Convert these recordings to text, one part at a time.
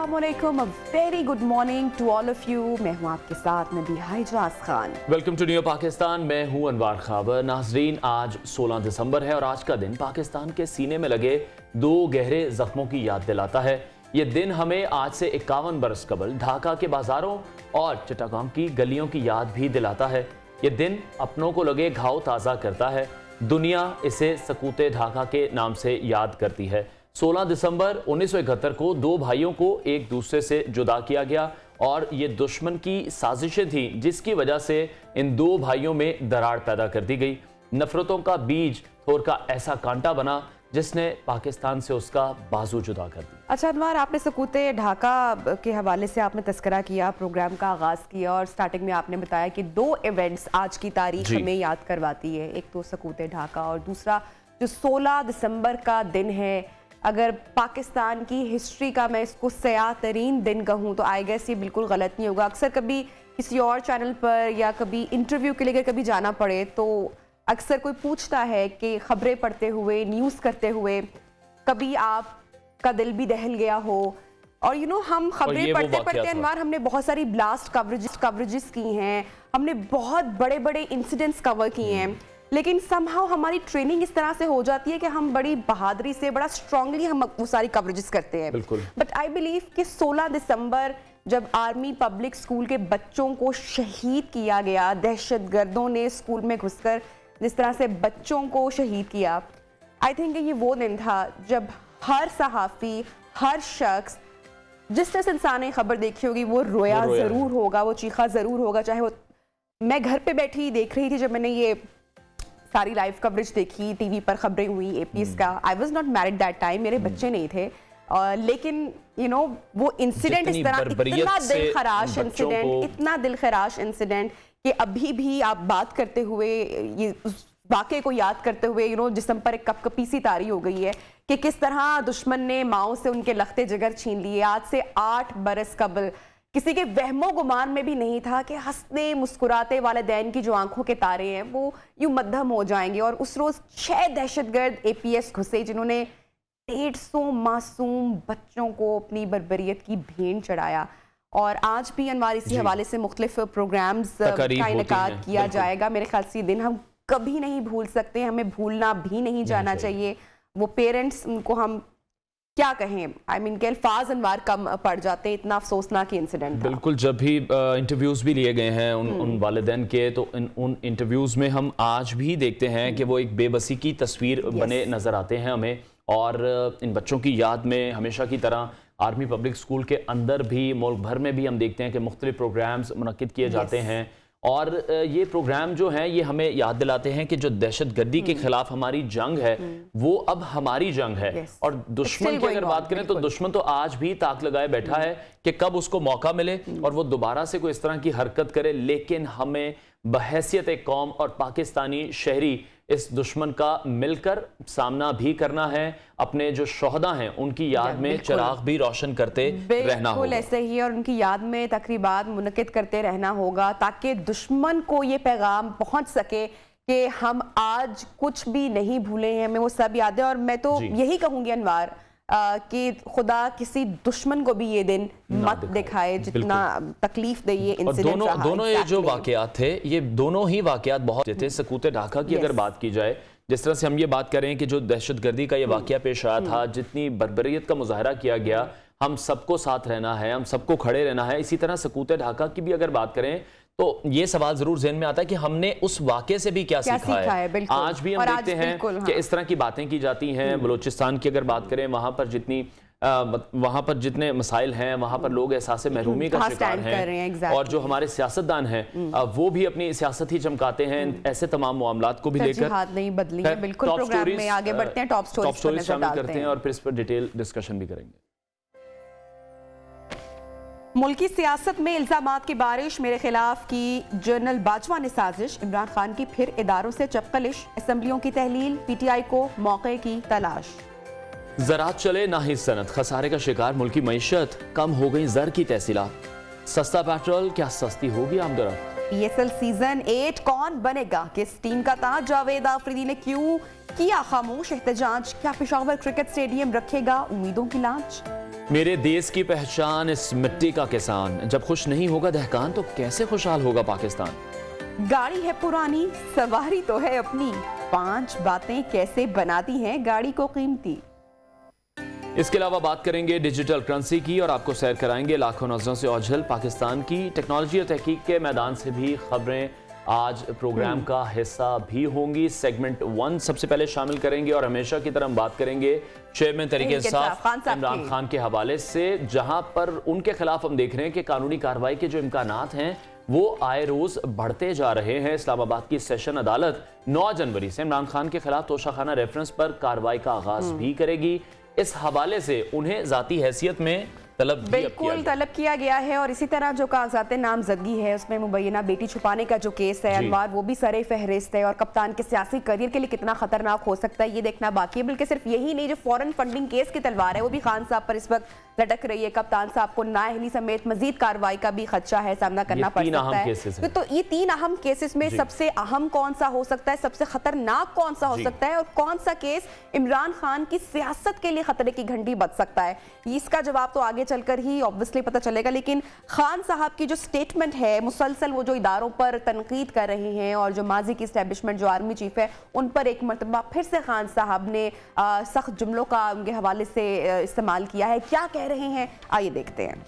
अस्सलामुअलैकुम, very good morning to all of you. मैं हूँ आपके साथ Nabiha Ijaz Khan. Welcome to new Pakistan. मैं हूँ अनवार खाबर। नाजरीन, आज 16 दिसंबर है और आज का दिन पाकिस्तान के सीने में लगे दो गहरे जख्मों की याद दिलाता है। ये दिन हमें आज से 51 बरस कबल ढाका के बाजारों और चिटागांग की गलियों की याद भी दिलाता है। ये दिन अपनों को लगे घाव ताज़ा करता है। दुनिया इसे सकूते ढाका के नाम से याद करती है। 16 दिसंबर 1971 को दो भाइयों को एक दूसरे से जुदा किया गया और ये दुश्मन की साजिशें थी जिसकी वजह से इन दो भाइयों में दरार पैदा कर दी गई। नफरतों का बीज थोर का ऐसा कांटा बना जिसने पाकिस्तान से उसका बाजू जुदा कर दिया। अच्छा अनवार, आपने सकूते ढाका के हवाले से आपने तस्करा किया, प्रोग्राम का आगाज किया और स्टार्टिंग में आपने बताया कि दो इवेंट्स आज की तारीख हमें याद करवाती है। एक तो सकूते ढाका और दूसरा जो 16 दिसंबर का दिन है। अगर पाकिस्तान की हिस्ट्री का मैं इसको सयाह तरीन दिन कहूँ तो आई गेस ये बिल्कुल गलत नहीं होगा। अक्सर कभी किसी और चैनल पर या कभी इंटरव्यू के लिए कभी जाना पड़े तो अक्सर कोई पूछता है कि खबरें पढ़ते हुए, न्यूज़ करते हुए कभी आपका दिल भी दहल गया हो। और हम खबरें पढ़ते पढ़ते अनवार हमने बहुत सारी ब्लास्ट कवरेजेस की हैं, हमने बहुत बड़े बड़े इंसिडेंट्स कवर किए हैं, लेकिन समहाउ हमारी ट्रेनिंग इस तरह से हो जाती है कि हम बड़ी बहादुरी से, बड़ा स्ट्रांगली हम वो सारी कवरेजेस करते हैं। बट आई बिलीव कि 16 दिसंबर जब आर्मी पब्लिक स्कूल के बच्चों को शहीद किया गया, दहशतगर्दों ने स्कूल में घुसकर जिस तरह से बच्चों को शहीद किया, आई थिंक ये वो दिन था जब हर सहाफ़ी, हर शख्स, जिस तरह से इंसान ने खबर देखी होगी वो रोया ज़रूर होगा, वो चीखा ज़रूर होगा। चाहे वो, मैं घर पे बैठी देख रही थी जब मैंने ये सारी लाइव कवरेज देखी, टीवी पर खबरें हुई एपीएस का। I was not married that time, मेरे बच्चे नहीं थे, लेकिन वो इंसिडेंट इस तरह, इतना दिलखराश इंसिडेंट, इतना दिलखराश इंसिडेंट कि अभी भी आप बात करते हुए, ये वाक़े को याद करते हुए जिस्म पर एक कपकपी सी तारी हो गई है कि किस तरह दुश्मन ने माओ से उनके लख्ते जिगर छीन लिए। आज से 8 बरस कबल किसी के वहमो गुमान में भी नहीं था कि हंसते मुस्कुराते वालिदैन की जो आंखों के तारे हैं वो यूं मध्यम हो जाएंगे। और उस रोज 6 दहशतगर्द एपीएस घुसे जिन्होंने 150 मासूम बच्चों को अपनी बर्बरियत की भेंट चढ़ाया। और आज भी अनवार इसी हवाले से मुख्तलिफ प्रोग्राम्स का इनेकाद किया जाएगा। मेरे ख्याल से ये दिन हम कभी नहीं भूल सकते, हमें भूलना भी नहीं जाना चाहिए। वो पेरेंट्स, उनको हम क्या कहें, आई मीन के अल्फाज अनवार कम पड़ जाते हैं, इतना अफसोसनाक इंसिडेंट। बिल्कुल, जब भी इंटरव्यूज़ भी लिए गए हैं उन वालिदैन के, तो उन इंटरव्यूज़ में हम आज भी देखते हैं कि वो एक बेबसी की तस्वीर बने नज़र आते हैं हमें। और इन बच्चों की याद में हमेशा की तरह आर्मी पब्लिक स्कूल के अंदर भी, मुल्क भर में भी हम देखते हैं कि मुख्तलिफ प्रोग्राम्स मुनक्किद किए जाते हैं। और ये प्रोग्राम जो हैं ये हमें याद दिलाते हैं कि जो दहशतगर्दी के खिलाफ हमारी जंग है वो अब हमारी जंग है। और दुश्मन की अगर बात करें तो दुश्मन तो आज भी ताक लगाए बैठा है कि कब उसको मौका मिले और वो दोबारा से कोई इस तरह की हरकत करे। लेकिन हमें बहैसियत एक कौम और पाकिस्तानी शहरी इस दुश्मन का मिलकर सामना भी करना है। अपने जो शोहदा हैं उनकी याद में चिराग भी रोशन करते रहना होगा। ऐसे ही, और उनकी याद में तकरीबात मुनक्किद करते रहना होगा ताकि दुश्मन को ये पैगाम पहुंच सके कि हम आज कुछ भी नहीं भूले हैं, हमें वो सब याद है। और मैं तो यही कहूंगी अनवार कि खुदा किसी दुश्मन को भी ये दिन मत दिखाए जितना तकलीफ दे ये इंसिडेंट रहा। दोनों ये जो वाकयात थे, ये दोनों ही वाकयात बहुत थे। सकूते ढाका की अगर बात की जाए, जिस तरह से हम ये बात करें कि जो दहशतगर्दी का ये वाकया पेश आया था, जितनी बर्बरियत का मुजाहरा किया गया, हम सबको साथ रहना है, हम सबको खड़े रहना है। इसी तरह सकूते ढाका की भी अगर बात करें तो ये सवाल जरूर ज़हन में आता है कि हमने उस वाक़े से भी क्या सीखा है। आज भी हम देखते हैं कि इस तरह की बातें की जाती हैं। बलूचिस्तान की अगर बात करें, वहाँ पर जितने मसाइल हैं, वहाँ पर लोग एहसास महरूमी का शिकार हैं। और जो हमारे सियासतदान हैं वो भी अपनी सियासत ही चमकाते हैं ऐसे तमाम मामलात को भी लेकर। हाथ नहीं बदली है, बिल्कुल प्रोग्राम में आगे बढ़ते हैं, टॉप स्टोरीज शामिल करते हैं और फिर इस पर डिटेल डिस्कशन भी करेंगे। मुल्की सियासत में इल्जामात की बारिश, मेरे खिलाफ की जनरल बाजवा ने साजिश, इमरान खान की फिर इदारों से चपकलिश, असेंबलियों की तहलील, पीटीआई को मौके की तलाश। ज़राअत चले ना ही सनत, खसारे का शिकार मुल्की मईशत, कम हो गई ज़र की तहसीलात, सस्ता पेट्रोल क्या सस्ती होगी आमदरफ्त। पीएसएल सीजन 8 कौन बनेगा, किस टीम का ताज, जावेद आफरीदी ने क्यों किया खामोश एहतजाज, क्या पेशावर क्रिकेट स्टेडियम रखेगा उम्मीदों की लांच। मेरे देश की पहचान इस मिट्टी का किसान, जब खुश नहीं होगा दहकान तो कैसे खुशहाल होगा पाकिस्तान। गाड़ी है पुरानी, सवारी तो है अपनी, 5 बातें कैसे बनाती हैं गाड़ी को कीमती। इसके अलावा बात करेंगे डिजिटल करेंसी की और आपको सैर कराएंगे लाखों नजरों से ओझल पाकिस्तान की टेक्नोलॉजी और तहकीक के मैदान से भी खबरें आज प्रोग्राम का हिस्सा भी होंगी। सेगमेंट 1 सबसे पहले शामिल करेंगे और हमेशा की तरह हम बात करेंगे चेयरमैन तहरीक इंसाफ इमरान खान के हवाले से, जहां पर उनके खिलाफ हम देख रहे हैं कि कानूनी कार्रवाई के जो इम्कानात हैं वो आए रोज बढ़ते जा रहे हैं। इस्लामाबाद की सेशन अदालत 9 जनवरी से इमरान खान के खिलाफ तोशाखाना रेफरेंस पर कार्रवाई का आगाज भी करेगी। इस हवाले से उन्हें जाती हैसियत में बिल्कुल तलब किया गया है और इसी तरह जो कागजात नामजदगी है उसमें मुबैना बेटी छुपाने का जो केस है अनवार, वो भी सरे फहरिस्त है और कप्तान के सियासी करियर के लिए कितना खतरनाक हो सकता है ये देखना बाकी है। बल्कि सिर्फ यही नहीं, जो फॉरेन फंडिंग केस की तलवार है वो भी खान साहब पर इस वक्त लटक रही है। कप्तान साहब को नाअहली समेत मजीद कार्रवाई का भी खदशा है, सामना करना पड़ सकता है। तो ये 3 अहम केसेस में सबसे अहम कौन सा हो सकता है, सबसे खतरनाक कौन सा हो सकता है और कौन सा केस इमरान खान की सियासत के लिए खतरे की घंटी बज सकता है, इसका जवाब तो आगे चलकर ही ऑब्वियसली पता चलेगा। लेकिन खान साहब की जो स्टेटमेंट है, मुसलसल वो जो इदारों पर तनकीद कर रहे हैं और जो माजी की एस्टेब्लिशमेंट जो आर्मी चीफ है उन पर एक मरतबा फिर से खान साहब ने सख्त जुमलों का उनके हवाले से इस्तेमाल किया है। क्या कह रहे हैं आइए देखते हैं।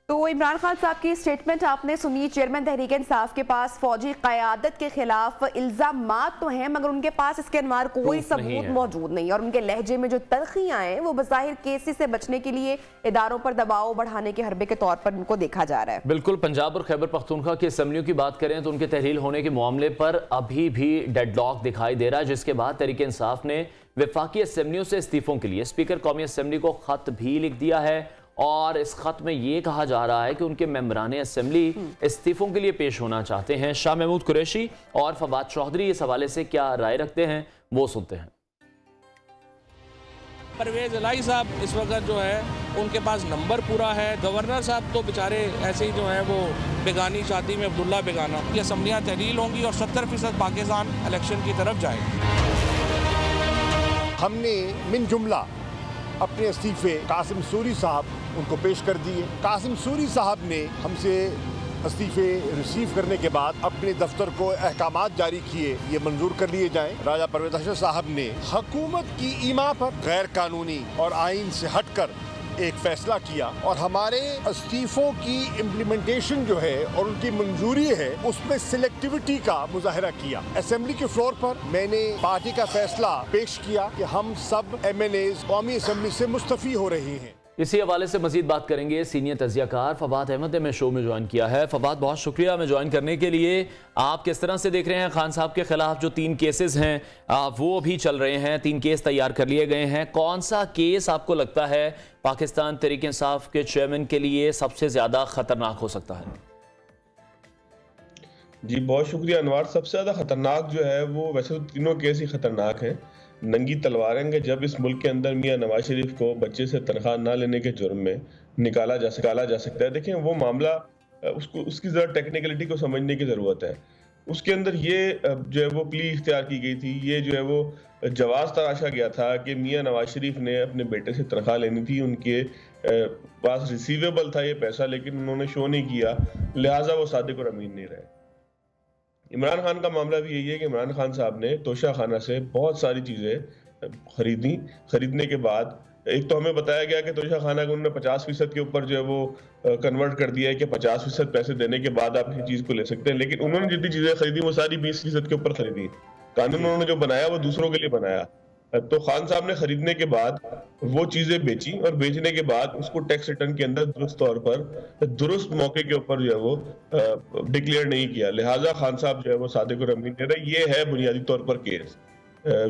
तो इमरान खान साहब की स्टेटमेंट आपने सुनी। चेयरमैन तहरीक इंसाफ के पास फौजी क़यादत के खिलाफ इल्जामात तो हैं मगर उनके पास इसके अनवार कोई सबूत मौजूद नहीं और उनके लहजे में जो तलखियां हैं वो बज़ाहिर केसेस से बचने के लिए इदारों पर दबाव बढ़ाने के हरबे के तौर पर उनको देखा जा रहा है। बिल्कुल, पंजाब और खैबर पख्तूनख्वा की असम्बलियों की बात करें तो उनके तहलील होने के मामले पर अभी भी डेडलॉक दिखाई दे रहा है, जिसके बाद तहरीक इंसाफ ने वफाकी असम्बलियों से इस्तीफों के लिए स्पीकर कौमी असम्बली को खत भी लिख दिया है और इस खत में ये कहा जा रहा है कि उनके मेंबरान असेंबली इस्तीफों के लिए पेश होना चाहते हैं। शाह महमूद कुरैशी और फवाद चौधरी इस हवाले से क्या राय रखते हैं वो सुनते हैं। परवेज इलाही साहब इस वक्त जो है उनके पास नंबर पूरा है। गवर्नर साहब तो बेचारे ऐसे ही जो है वो बेगानी शादी में अब्दुल्ला बेगाना। ये असम्बलियाँ तहलील होंगी और 70% पाकिस्तान इलेक्शन की तरफ जाएगा। हमने मिन जुमला अपने इस्तीफे कासिम सूरी साहब उनको पेश कर दिए। कासिम सूरी साहब ने हमसे इस्तीफे रिसीव करने के बाद अपने दफ्तर को अहकामात जारी किए, ये मंजूर कर लिए जाएं। राजा परवेज अहमद साहब ने हुकूमत की ईमा पर गैर कानूनी और आइन से हटकर एक फैसला किया और हमारे इस्तीफों की इम्प्लीमेंटेशन जो है और उनकी मंजूरी है उसमें सिलेक्टिविटी का मुजाहरा किया। असेंबली के फ्लोर पर मैंने पार्टी का फैसला पेश किया कि हम सब MNAs कौमी असेंबली से मुस्तफी हो रहे हैं। इसी हवाले से मजीद बात करेंगे सीनियर तजियाकार फवाद अहमद ने शो में ज्वाइन किया है। फवाद, बहुत शुक्रिया हमें ज्वाइन करने के लिए। आप किस तरह से देख रहे हैं खान साहब के खिलाफ जो 3 केसेस हैं वो अभी चल रहे हैं, 3 केस तैयार कर लिए गए हैं, कौन सा केस आपको लगता है पाकिस्तान तहरीक इंसाफ के चेयरमैन के लिए सबसे ज्यादा खतरनाक हो सकता है? जी बहुत शुक्रिया अनवार। सबसे ज़्यादा ख़तरनाक जो है वो वैसे तो तीनों केस ही ख़तरनाक हैं। नंगी तलवारें के जब इस मुल्क के अंदर मियां नवाज शरीफ को बच्चे से तनख्वाह ना लेने के जुर्म में निकाला जा सकता है। देखें वो मामला उसकी ज़रा टेक्निकलिटी को समझने की ज़रूरत है। उसके अंदर ये जो है वो प्ली इख्तियार की गई थी, ये जो है वो जवाज़ तराशा गया था कि मियां नवाज शरीफ ने अपने बेटे से तनख्वाह लेनी थी, उनके पास रिसीवेबल था ये पैसा लेकिन उन्होंने शो नहीं किया, लिहाजा वो सादिक और अमीन नहीं रहे। इमरान खान का मामला भी यही है कि इमरान खान साहब ने तोशा खाना से बहुत सारी चीज़ें खरीदने के बाद एक तो हमें बताया गया कि तोशा खाना को उन्होंने 50% के ऊपर जो है वो कन्वर्ट कर दिया है कि 50% पैसे देने के बाद आप किसी चीज़ को ले सकते हैं, लेकिन उन्होंने जितनी चीज़ें खरीदी वो सारी 20% के ऊपर खरीदी। कानून उन्होंने जो बनाया वो दूसरों के लिए बनाया। तो खान साहब ने खरीदने के बाद वो चीजें बेची और बेचने के बाद उसको टैक्स रिटर्न के अंदर दुरुस्त तौर पर दुरुस्त मौके के ऊपर जो है वो डिक्लेयर नहीं किया, लिहाजा खान साहब जो है वो सादिक और अमीन कह रहे। ये है बुनियादी तौर पर केस।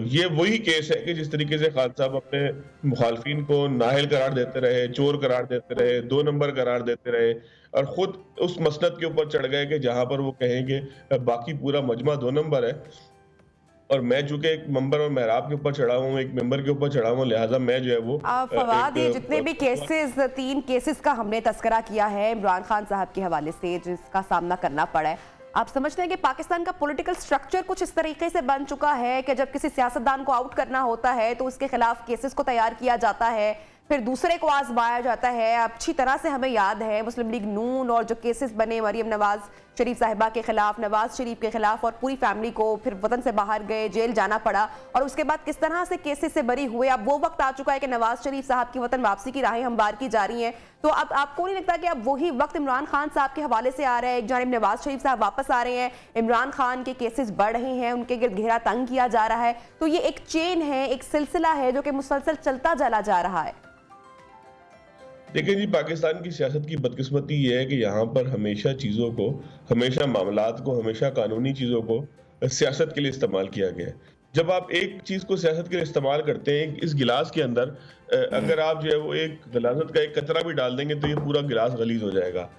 ये वही केस है कि जिस तरीके से खान साहब अपने मुखालफिन को नाहिल करार देते रहे, चोर करार देते रहे, 2 नंबर करार देते रहे और खुद उस मसनद के ऊपर चढ़ गए कि जहां पर वो कहेंगे बाकी पूरा मजमा 2 नंबर है और मैं चूंकि एक मेंबर और मेहराब के ऊपर चढ़ा हूँ, एक मेंबर के ऊपर चढ़ा हूँ, लिहाजा मैं जो है वो फवाद, ये जितने भी केसेस 3 केसेस का हमने तस्करा किया है इमरान खान साहब के हवाले से जिसका सामना करना पड़ा है, आप समझते हैं कि पाकिस्तान का पॉलिटिकल स्ट्रक्चर कुछ इस तरीके से बन चुका है कि जब किसी सियासतदान को आउट करना होता है तो उसके खिलाफ केसेस को तैयार किया जाता है, फिर दूसरे को आजमाया जाता है। अच्छी तरह से हमें याद है मुस्लिम लीग नून और जो केसेस बने मरियम नवाज शरीफ साहिबा के खिलाफ, नवाज शरीफ के खिलाफ, और पूरी फैमिली को फिर वतन से बाहर गए, जेल जाना पड़ा, और उसके बाद किस तरह से केसेस से बरी हुए। अब वो वक्त आ चुका है कि नवाज शरीफ साहब की वतन वापसी की राहें हमवार की जा रही हैं। तो अब आपको नहीं लगता कि अब वही वक्त इमरान खान साहब के हवाले से आ रहा है? एक जानिब नवाज शरीफ साहब वापस आ रहे हैं, इमरान खान के केसेस बढ़ रहे हैं, उनके गिर्द घेरा तंग किया जा रहा है। तो ये एक चेन है, एक सिलसिला है जो कि मुसलसल चलता चला जा रहा है। देखिए जी, पाकिस्तान की सियासत की बदकिस्मती ये है कि यहाँ पर हमेशा चीज़ों को, हमेशा मामलात को, हमेशा कानूनी चीज़ों को सियासत के लिए इस्तेमाल किया गया है। जब आप एक चीज़ को सियासत के लिए इस्तेमाल करते हैं, इस गिलास के अंदर अगर आप जो है वो एक गलाजत का एक कतरा भी डाल देंगे तो ये पूरा गिलास गलीज हो जाएगा।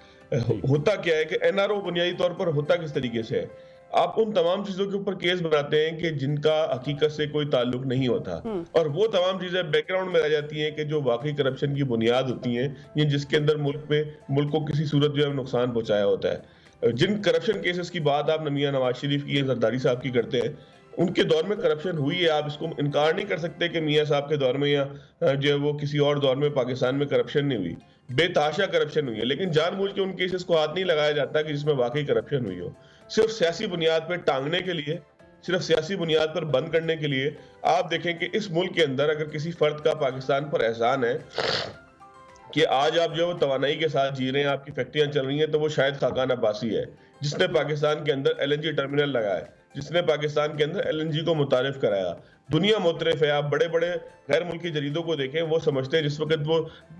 होता क्या है कि एनआरओ बुनियादी तौर पर होता किस तरीके से है, आप उन तमाम चीजों के ऊपर केस बनाते हैं कि जिनका हकीकत से कोई ताल्लुक नहीं होता, और वो तमाम चीजें बैकग्राउंड में रह जाती हैं कि जो वाकई करप्शन की बुनियाद होती हैं, या जिसके अंदर मुल्क को किसी सूरत जो है नुकसान पहुंचाया होता है। जिन करप्शन केसेस की बात आप मियां नवाज शरीफ की, जरदारी साहब की करते हैं, उनके दौर में करप्शन हुई है। आप इसको इनकार नहीं कर सकते कि मियां साहब के दौर में या जो है वो किसी और दौर में पाकिस्तान में करप्शन नहीं हुई, बेतहाशा करप्शन हुई है। लेकिन जानबूझ के उन केसेस को हाथ नहीं लगाया जाता कि जिसमें वाकई करप्शन हुई हो। सिर्फ सियासी बुनियाद पर टांगने के लिए, सिर्फ सियासी बुनियाद पर बंद करने के लिए। आप देखें कि इस मुल्क के अंदर अगर किसी फर्द का पाकिस्तान पर एहसान है कि आज आप जो तवानाई के साथ जी रहे हैं, आपकी फैक्ट्रियां चल रही हैं, तो वो शायद खाकान अब्बासी है, जिसने पाकिस्तान के अंदर एलएनजी टर्मिनल लगाया, जिसने पाकिस्तान के अंदर एलएनजी को मुतारिफ कराया। दुनिया मुतरफ है। आप बड़े बड़े गैर मुल्की जरीदों को देखें, वो समझते हैं, जिस वक्त वो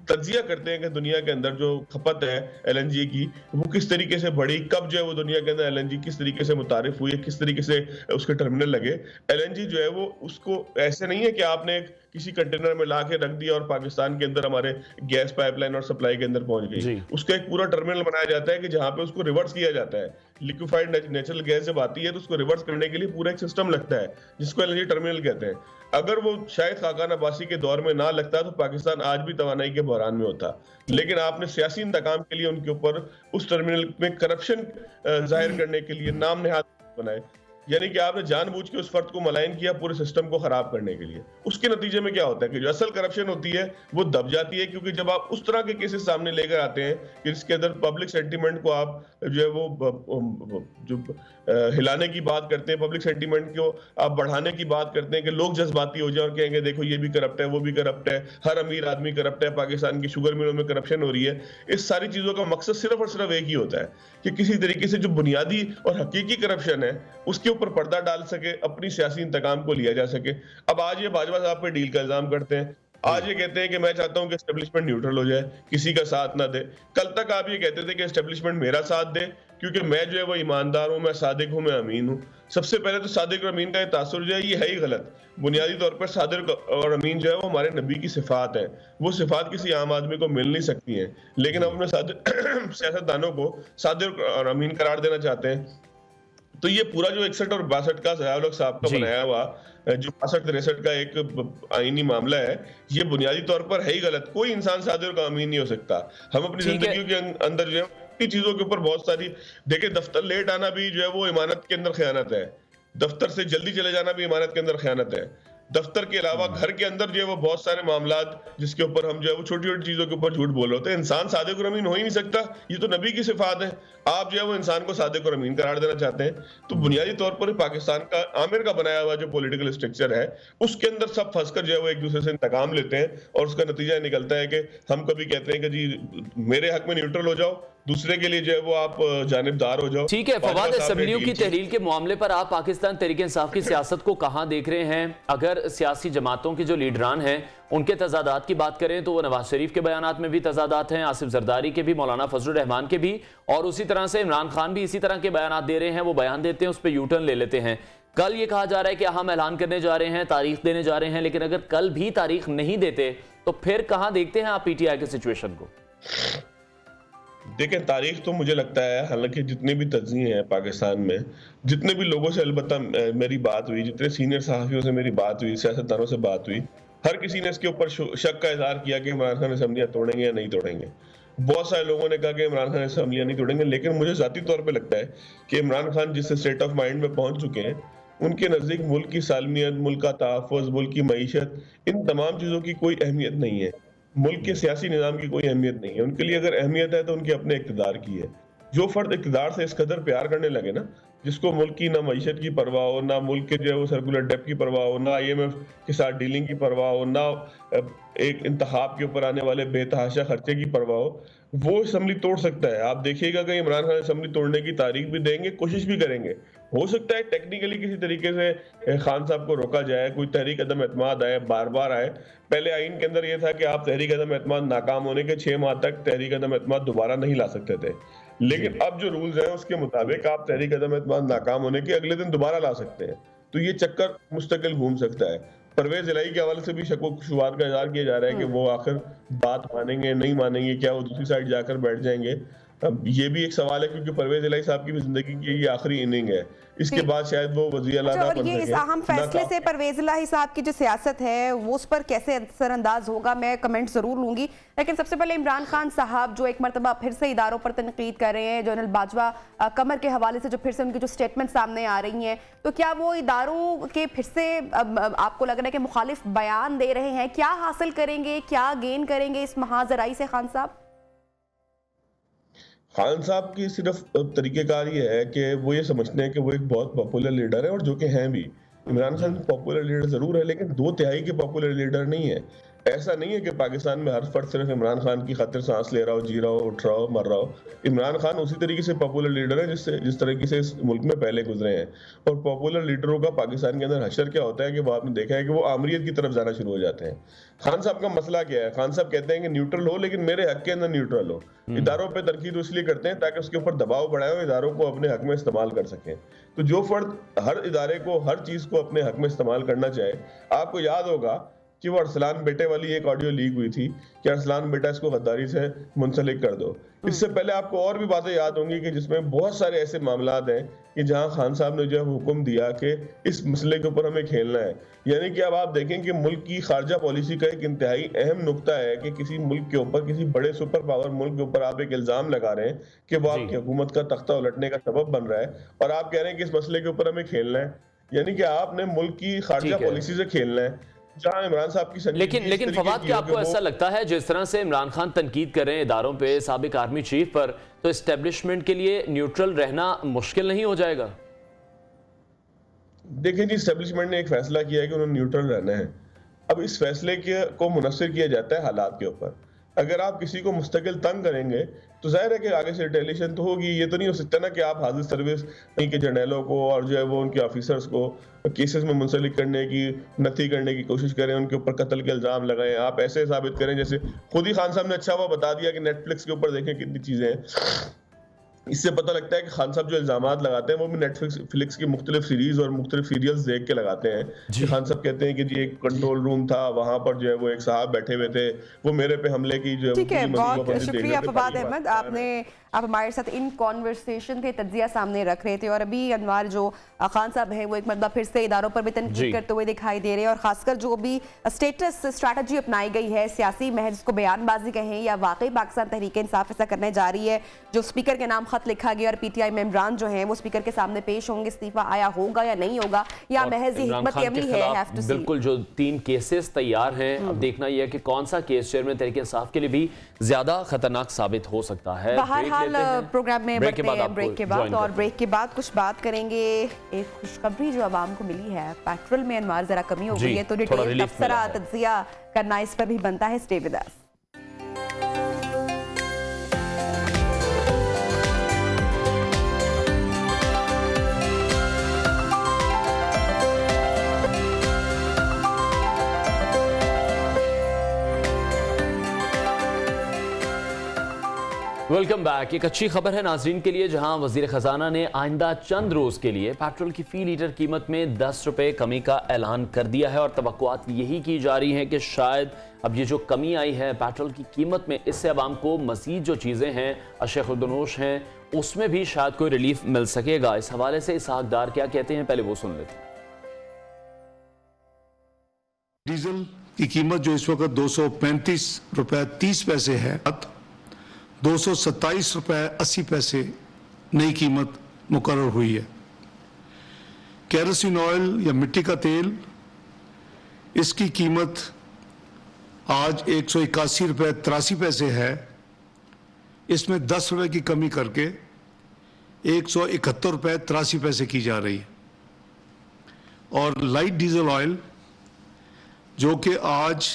तज्जिया करते हैं कि दुनिया के अंदर जो खपत है एलएनजी की, वो किस तरीके से बढ़ी, कब जो है वो दुनिया के अंदर एलएनजी किस तरीके से मुतारिफ हुई है, किस तरीके से उसके टर्मिनल लगे। एलएनजी जो है वो उसको ऐसे नहीं है कि आपने किसी कंटेनर में ला के रख दिया और पाकिस्तान के अंदर हमारे गैस पाइपलाइन और सप्लाई के अंदर पहुंच गई। उसका एक पूरा टर्मिनल बनाया जाता है कि जहां पे उसको रिवर्स किया जाता है। लिक्विफाइड नेचुरल गैस जब आती है तो उसको रिवर्स करने के लिए पूरा एक सिस्टम लगता है, जिसको एलएनजी टर्मिनल कहते हैं। अगर वो शायद खाकान अब्बासी के दौर में ना लगता तो पाकिस्तान आज भी तवानाई के बहरान में होता। लेकिन आपने सियासी इंतकाम के लिए उनके ऊपर उस टर्मिनल में करप्शन जाहिर करने के लिए नाम नेहाद बनाए, यानी कि आपने जानबूझ के उस फर्द को मलाइन किया पूरे सिस्टम को खराब करने के लिए। उसके नतीजे में क्या होता है कि जो असल करप्शन होती है वो दब जाती है, क्योंकि जब आप उस तरह के केसेस सामने लेकर आते हैं कि जिसके अंदर पब्लिक सेंटीमेंट को आप जो है वो जो हिलाने की बात करते हैं, पब्लिक सेंटीमेंट को आप बढ़ाने की बात करते हैं कि लोग जज्बाती हो जाए और कहेंगे देखो ये भी करप्ट है, वो भी करप्ट है, हर अमीर आदमी करप्ट है, पाकिस्तान की शुगर मिलों में करप्शन हो रही है। इस सारी चीजों का मकसद सिर्फ और सिर्फ एक ही होता है कि किसी तरीके से जो बुनियादी और हकीकी करप्शन है उसके ऊपर पर्दा डाल सके, अपनी सियासी इंतकाम को लिया जा सके। अब आज ये बाजवा साहब पे डील का इल्जाम करते हैं, आज ये कहते हैं कि मैं चाहता हूं कि एस्टेब्लिशमेंट न्यूट्रल हो जाए, किसी का साथ ना दे। कल तक आप ये कहते थे कि एस्टेब्लिशमेंट मेरा साथ दे क्योंकि मैं जो है वो ईमानदार हूं, मैं सादिक हूं, मैं अमीन हूं। सबसे पहले तो सादिक और अमीन का ये तासुर जो है ये है ही गलत। बुनियादी तौर पर सादिक और अमीन जो है वो हमारे नबी की सिफात है, वो सिफात किसी आम आदमी को मिल नहीं सकती हैं। लेकिन हम अपने सियासतदानों को सादिक और अमीन करार देना चाहते हैं। तो ये पूरा जो 61 और 62 का ज़िया-उल-हक साहब का बनाया हुआ जो 62-63 का एक आईनी मामला है, ये बुनियादी तौर पर है ही गलत। कोई इंसान सादिक और अमीन नहीं हो सकता। हम अपनी जिंदगी के अंदर जो है चीजों के ऊपर बहुत सारी देखिए, दफ्तर लेट आना भी जो है वो इमानत के अंदर खयानत है, दफ्तर से जल्दी चले जाना भी इमानत के अंदर खयानत है। दफ्तर के अलावा घर के अंदर जो है वो बहुत सारे मामलात जिसके ऊपर हम जो है वो छोटी छोटी चीजों के ऊपर झूठ बोल रहे होते हैं। इंसान सादिक और अमीन हो ही नहीं सकता, ये तो नबी की सिफात है। आप जो है वो इंसान को सादिक और अमीन करार देना चाहते हैं। तो बुनियादी तौर पर पाकिस्तान का आमिर का बनाया हुआ जो पॉलिटिकल स्ट्रक्चर है उसके अंदर सब फंसकर जो है वो एक दूसरे से इंतकाम लेते हैं, और उसका नतीजा निकलता है कि हम कभी कहते हैं कि जी मेरे हक में न्यूट्रल हो जाओ, दूसरे के लिए जो है वो आप जानिबदार हो जाओ। ठीक है फवाद, असेंबलियों की तहरील के मामले पर आप पाकिस्तान तहरीक इंसाफ की सियासत को कहां देख रहे हैं? अगर सियासी जमातों के जो लीडरान हैं उनके तजादात की बात करें तो वो नवाज शरीफ के बयानात में भी तजादात हैं, आसिफ जरदारी के भी, मौलाना फजलुर रहमान के भी, और उसी तरह से इमरान खान भी इसी तरह के बयानात दे रहे हैं। वो बयान देते हैं, उस पर यूटर्न ले लेते हैं। कल ये कहा जा रहा है कि हम ऐलान करने जा रहे हैं, तारीख देने जा रहे हैं, लेकिन अगर कल भी तारीख नहीं देते तो फिर कहां देखते हैं आप पीटीआई के सिचुएशन को? देखें, तारीख तो मुझे लगता है, हालांकि जितने भी तज्ज़िये हैं पाकिस्तान में, जितने भी लोगों से अलबत्ता मेरी बात हुई, जितने सीनियर सहाफ़ियों से मेरी बात हुई, सियासतदानों से बात हुई, हर किसी ने इसके ऊपर शक का इजहार किया कि इमरान खान असेंबलियां तोड़ेंगे या नहीं तोड़ेंगे। बहुत सारे लोगों ने कहा कि इमरान खान असेंबलियां नहीं तोड़ेंगे, लेकिन मुझे ज़ाती तौर पर लगता है कि इमरान खान जिस स्टेट ऑफ माइंड में पहुंच चुके हैं, उनके नज़दीक मुल्क की सालमियत, मुल्क का तहफ़्फ़ुज़, मुल्क की मईशत, इन तमाम चीज़ों की कोई अहमियत नहीं है। मुल्क के सियासी निज़ाम की कोई अहमियत नहीं है। उनके लिए अगर अहमियत है तो उनके अपने इक़्तिदार की है। जो फर्द इक़्तिदार से इस कदर प्यार करने लगे ना, जिसको मुल्क की ना मईशत की परवाह हो, ना मुल्क के जो है वो सर्कुलर डेब्ट की परवाह हो, ना IMF के साथ डीलिंग की परवाह हो, ना एक इंतखाब के ऊपर आने वाले बेतहाशा खर्चे की परवाह हो, वो असम्बली तोड़ सकता है। आप देखिएगा कि इमरान खान असम्बली तोड़ने की तारीख भी देंगे, कोशिश भी करेंगे। हो सकता है टेक्निकली किसी तरीके से खान साहब को रोका जाए, कोई तहरीक अदम एतमाद आए, बार-बार आए। पहले आइन के अंदर ये था कि आप तहरीक अदम एतमाद नाकाम होने के 6 माह तक तहरीक अदम एतमाद दोबारा नहीं ला सकते थे। लेकिन अब जो रूल्स हैं उसके मुताबिक आप तहरीक अदम एतमाद नाकाम होने के अगले दिन दोबारा ला सकते हैं। तो ये चक्कर मुस्तकिल घूम सकता है। परवेज इलाही के हवाले से भी शक व शुबहात का इज़हार किया जा रहा है कि वो आखिर बात मानेंगे, नहीं मानेंगे, क्या वो दूसरी साइड जाकर बैठ जाएंगे। अब ये भी एक सवाल है क्योंकि परवेज इलाही साहब की भी जिंदगी की ये आखिरी इनिंग है। इसके बाद शायद वो वज़ीर आला ना और बन ये इस सके। अहम फैसले से परवेज इलाही साहब की जो सियासत है वो उस पर कैसे असरअंदाज होगा, मैं कमेंट जरूर लूंगी। लेकिन सबसे पहले इमरान खान साहब जो एक मरतबा फिर से इदारों पर तनकीद कर रहे हैं, जनरल बाजवा कमर के हवाले से जो फिर से उनकी जो स्टेटमेंट सामने आ रही हैं, तो क्या वो इदारों के फिर से आपको लग रहा है कि मुखालिफ बयान दे रहे हैं? क्या हासिल करेंगे, क्या गेन करेंगे इस महाजराई से खान साहब? खान साहब की सिर्फ तरीक़ेकार ये है कि वो ये समझते हैं कि वो एक बहुत पॉपुलर लीडर है, और जो कि हैं भी। इमरान खान पॉपुलर लीडर जरूर है, लेकिन 2/3 के पॉपुलर लीडर नहीं है। ऐसा नहीं है कि पाकिस्तान में हर फर्द सिर्फ इमरान खान की खातिर सांस ले रहा हो, जी रहा हो, उठ रहा हो, मर रहा हो। इमरान खान उसी तरीके से पॉपुलर लीडर है जिस तरीके से इस मुल्क में पहले गुजरे हैं। और पॉपुलर लीडरों का पाकिस्तान के अंदर हशर क्या होता है कि वो आपने देखा है कि वो आमरीत की तरफ जाना शुरू हो जाते हैं। खान साहब का मसला क्या है? खान साहब कहते हैं कि न्यूट्रल हो, लेकिन मेरे हक के अंदर न्यूट्रल हो। इदारों पर तनकीद इसलिए करते हैं ताकि उसके ऊपर दबाव बढ़ाए और इदारों को अपने हक में इस्तेमाल कर सकें। तो जो फर्द हर इदारे को, हर चीज को अपने हक में इस्तेमाल करना चाहे, आपको याद होगा कि वो अरसलान बेटे वाली एक ऑडियो लीक हुई थी कि अरसलान बेटा इसको गद्दारी से मुंसलिक कर दो। इससे पहले आपको और भी बातें याद होंगी कि जिसमें बहुत सारे ऐसे मामलात हैं कि जहां खान साहब ने जो है हुक्म दिया कि इस मसले के ऊपर हमें खेलना है। यानी कि अब आप देखें कि मुल्क की खारजा पॉलिसी का एक इंतहाई अहम नुक्ता है कि किसी मुल्क के ऊपर, किसी बड़े सुपर पावर मुल्क के ऊपर आप एक इल्जाम लगा रहे हैं कि वो आपकी हुकूमत का तख्ता उलटने का सबब बन रहा है, और आप कह रहे हैं कि इस मसले के ऊपर हमें खेलना है। यानी कि आपने मुल्क की खारजा पॉलिसी से खेलना है, जहां इमरान साहब की लेकिन फवाद, क्या आपको ऐसा लगता है जिस तरह से इमरान खान तनकीद कर रहे हैं इदारों पे, साबिक आर्मी चीफ पर, तो एस्टेब्लिशमेंट के लिए न्यूट्रल रहना मुश्किल नहीं हो जाएगा? देखिए जी, एस्टेब्लिशमेंट ने एक फैसला किया है कि उन्होंने न्यूट्रल रहना है। अब इस फैसले को मुनस्सिर किया जाता है हालात के ऊपर। अगर आप किसी को मुस्तकिल तंग करेंगे तो जाहिर है कि आगे से रिटेलिएशन तो होगी। ये तो नहीं हो सकता ना कि आप हाजिर सर्विस के जर्नलों को और जो है वो उनके ऑफिसर्स को केसेस में मुंसलिक करने की, नथी करने की कोशिश करें, उनके ऊपर कत्ल के इल्जाम लगाएं। आप ऐसे साबित करें जैसे खुद ही खान साहब ने अच्छा हुआ बता दिया कि नेटफ्लिक्स के ऊपर देखें कितनी चीजें हैं। इससे पता लगता है कि खान साहब जो इल्जामात लगाते हैं वो भी नेटफ्लिक्स की मुख्तलिफ सीरीज और मुख्तलिफ सीरियल्स देख के लगाते हैं। खान साहब कहते हैं कि जी एक कंट्रोल रूम था, वहां पर जो है वो एक साहब बैठे हुए थे, वो मेरे पे हमले की जो ठीक है। बहुत शुक्रिया फवाद अहमद, आप हमारे साथ इन कॉन्वर्सेशन के तज्जिया सामने रख रहे थे। और अभी अनवार जो खान साहब हैं वो एक मतलब फिर से इदारों पर भी तनकीद करते हुए दिखाई दे रहे हैं, और खासकर जो भी स्ट्रैटेजी अपनाई गई है सियासी, महज इसको बयानबाजी कहें या वाकई पाकिस्तान तहरीक इंसाफ ऐसा करने जा रही है, जो स्पीकर के नाम खत लिखा गया और PTI में इमरान जो है वो स्पीकर के सामने पेश होंगे, इस्तीफा आया होगा या नहीं होगा, या महज हिकमत अमली है? बिल्कुल, जो 3 केसेस तैयार हैं, अब देखना यह है कि कौन सा केस चेयरमैन तहरीक इंसाफ के लिए भी ज्यादा खतरनाक साबित हो सकता है। बहरहाल प्रोग्राम में बढ़ते हैं ब्रेक के बाद, और ब्रेक के बाद कुछ बात करेंगे एक खुशखबरी जो आवाम को मिली है। पेट्रोल में अनवार जरा कमी हो गई है, तो डिटेल तबसरा तज्जिया करना इस पर भी बनता है। Stay with us. Welcome back. एक अच्छी खबर है नाजरीन के लिए, जहां वजीर खजाना ने आइंदा चंद रोज के लिए पेट्रोल की फी लीटर कीमत में 10 रुपए कमी का ऐलान कर दिया है, और तवक्कुआत यही की जा रही हैं कि शायद अब ये जो कमी आई है पेट्रोल की कीमत में, इससे आवाम को मजीद जो चीजें हैं, अशे खुर्दनोश हैं, उसमें भी शायद कोई रिलीफ मिल सकेगा। इस हवाले से इसहाक डार क्या कहते हैं, पहले वो सुन लेते हैं। डीजल की कीमत जो इस वक्त 235 रुपए 30 पैसे है, 227 रुपए 80 पैसे नई कीमत मुकर्रर हुई है। केरोसिन ऑयल या मिट्टी का तेल, इसकी कीमत आज 181 रुपये 83 है। इसमें 10 रुपये की कमी करके 171 रुपये 83 की जा रही है। और लाइट डीजल ऑयल जो कि आज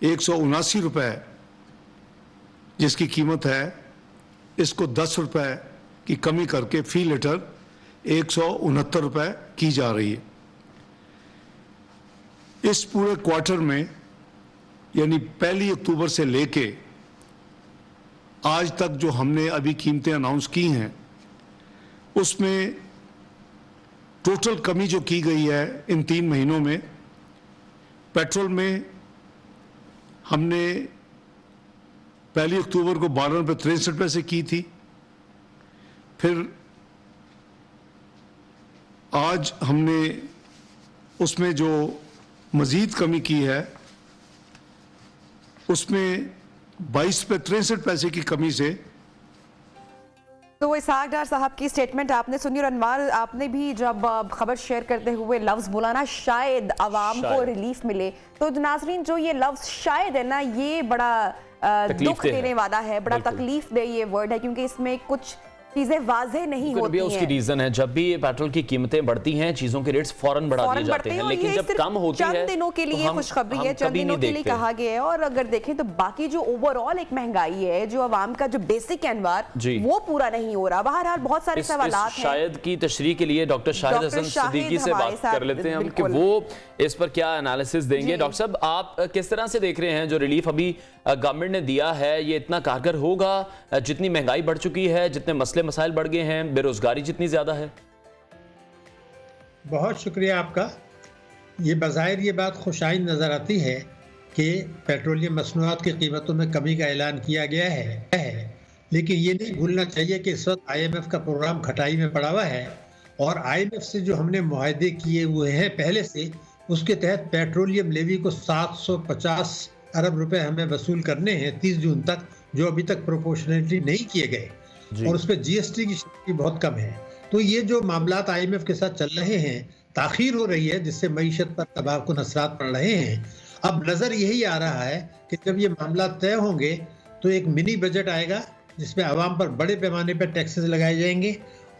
179 रुपये जिसकी कीमत है, इसको 10 रुपये की कमी करके फी लीटर 169 रुपये की जा रही है। इस पूरे क्वार्टर में यानी 1 अक्टूबर से लेके आज तक जो हमने अभी कीमतें अनाउंस की हैं, उसमें टोटल कमी जो की गई है इन 3 महीनों में, पेट्रोल में हमने 1 अक्टूबर को 12 रुपये 63 से की थी। फिर आज हमने उसमें जो मजीद कमी की है, उसमें 22 रुपये 63 की कमी से। तो इसहाक डार साहब की स्टेटमेंट आपने सुनी, और अनवार आपने भी जब खबर शेयर करते हुए लफ्ज़ बोला ना शायद आवाम को रिलीफ मिले, तो नाजरीन जो ये लफ्ज़ शायद है ना, ये बड़ा दुख देने वाला है, बड़ा तकलीफ दे ये वर्ड है, क्योंकि इसमें कुछ चीजें वाज़ेह नहीं होती हैं। उसकी रीजन है, जब भी ये पेट्रोल की कीमतें बढ़ती हैं, चीजों के रेट्स फौरन बढ़ा दिए जाते हैं, लेकिन जब कम होती है चंद दिनों के लिए खुशखबरी है, चंद दिनों के लिए कहा गया है। और अगर देखें तो बाकी जो ओवरऑल एक महंगाई है, जो आवाम का जो बेसिक एनवार वो पूरा नहीं हो रहा। बहरहाल बहुत सारे सवालात हैं। शायद की तशरीह के लिए डॉक्टर शाहिद हसन सिद्दीकी से बात कर लेते हैं हम कि वो इस पर क्या एनालिसिस देंगे। डॉक्टर साहब, आप किस तरह से देख रहे हैं जो रिलीफ अभी गवर्नमेंट ने दिया है, ये इतना कारगर होगा? जितनी महंगाई बढ़ चुकी है, जितने मसले मसाइल बढ़ गए हैं, बेरोजगारी जितनी ज्यादा है। बहुत शुक्रिया आपका। ये बज़ाहिर ये बात खुशाइन नज़र आती है कि पेट्रोलियम मसनूआत की कीमतों में कमी का ऐलान किया गया है, लेकिन ये नहीं भूलना चाहिए कि इस वक्त IMF का प्रोग्राम खटाई में पड़ा हुआ है, और IMF से जो हमने मुआहदे किए हुए हैं पहले से, उसके तहत पेट्रोलियम लेवी को 750 अरब रुपए हमें वसूल करने हैं 30 जून तक, जो अभी तक प्रोपोर्शनलिटी नहीं किए गए, और उस पर GST की शक्ति बहुत कम है। तो ये जो मामलात IMF के साथ चल रहे हैं, ताखीर हो रही है, जिससे मईशत पर तबाहकुन असरात पड़ रहे हैं। अब नज़र यही आ रहा है कि जब ये मामला तय होंगे तो एक मिनी बजट आएगा जिसमें आवाम पर बड़े पैमाने पर टैक्सेस लगाए जाएंगे,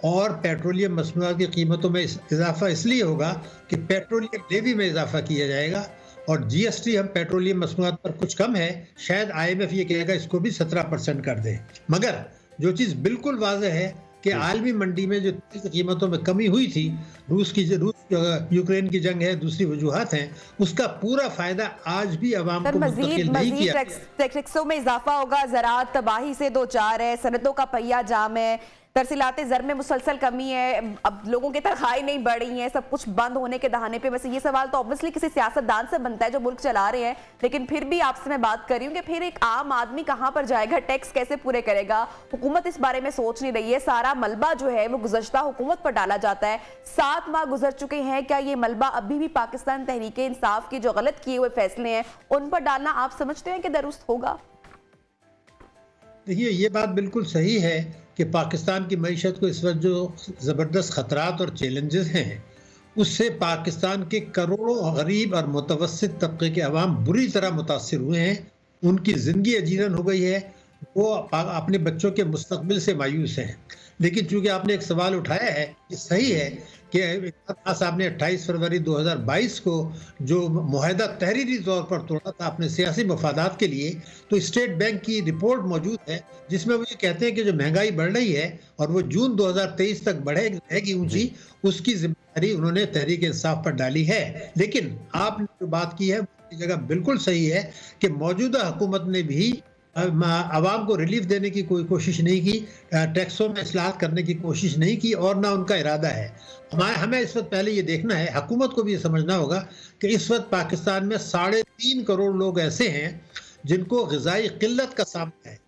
और पेट्रोलियम मसनूआत की कीमतों में इजाफा इसलिए होगा कि पेट्रोलियम लेवी में इजाफा किया जाएगा, और GST हम पेट्रोलियम मसनूआत पर कुछ कम है, शायद IMF ये कहेगा इसको भी 17% कर दें। मगर जो चीज़ बिल्कुल वाज़ेह है कि आलमी मंडी में जो कीमतों में कमी हुई थी, रूस यूक्रेन की जंग है, दूसरी वजूहात हैं, उसका पूरा फायदा आज भी आवाम को मुंतकिल नहीं किया। टैक्सों में इजाफा होगा, ज़राअत तबाही से दो चार है, सनतों का पहिया जाम है, तरसीलाते ज़र में मुसलसल कमी है, अब लोगों की तनख्वाही नहीं बढ़ रही है, सब कुछ बंद होने के दहाने पे। वैसे ये सवाल तो ऑब्वियसली किसी सियासतदान से बनता है जो मुल्क चला रहे हैं, लेकिन फिर भी आपसे मैं बात कर रही हूँ कि फिर एक आम आदमी कहाँ पर जाएगा, टैक्स कैसे पूरे करेगा? हुकूमत इस बारे में सोच नहीं रही है। सारा मलबा जो है वो गुज़श्ता हुकूमत पर डाला जाता है। 7 माह गुजर चुके हैं, क्या ये मलबा अभी भी पाकिस्तान तहरीक इंसाफ के जो गलत किए हुए फैसले हैं उन पर डालना आप समझते हैं कि दुरुस्त होगा? देखिए, ये बात बिल्कुल सही है कि पाकिस्तान की मईशत को इस वक्त जो ज़बरदस्त ख़तरात और चैलेंजेस हैं, उससे पाकिस्तान के करोड़ों गरीब और मुतवस्सित तबके के अवाम बुरी तरह मुतासिर हुए हैं। उनकी ज़िंदगी अजीरन हो गई है, वो अपने बच्चों के मुस्तकबिल से मायूस हैं। लेकिन चूँकि आपने एक सवाल उठाया है, ये सही है कि साहब ने 28 फरवरी 2022 को जो मुआहदा तहरीरी तौर पर तोड़ा था अपने सियासी मफादात के लिए, तो स्टेट बैंक की रिपोर्ट मौजूद है जिसमें वो ये कहते हैं कि जो महंगाई बढ़ रही है और वो जून 2023 तक बढ़ेगी ऊंची, उसकी जिम्मेदारी उन्होंने तहरीक इंसाफ पर डाली है। लेकिन आपने जो बात की है वो जगह बिल्कुल सही है कि मौजूदा हुकूमत ने भी आवाम को रिलीफ देने की कोई कोशिश नहीं की, टैक्सों में इस्लाहत करने की कोशिश नहीं की, और ना उनका इरादा है। हमें इस वक्त पहले ये देखना है, हुकूमत को भी ये समझना होगा कि इस वक्त पाकिस्तान में 3.5 करोड़ लोग ऐसे हैं जिनको ग़िज़ाई किल्लत का सामना है।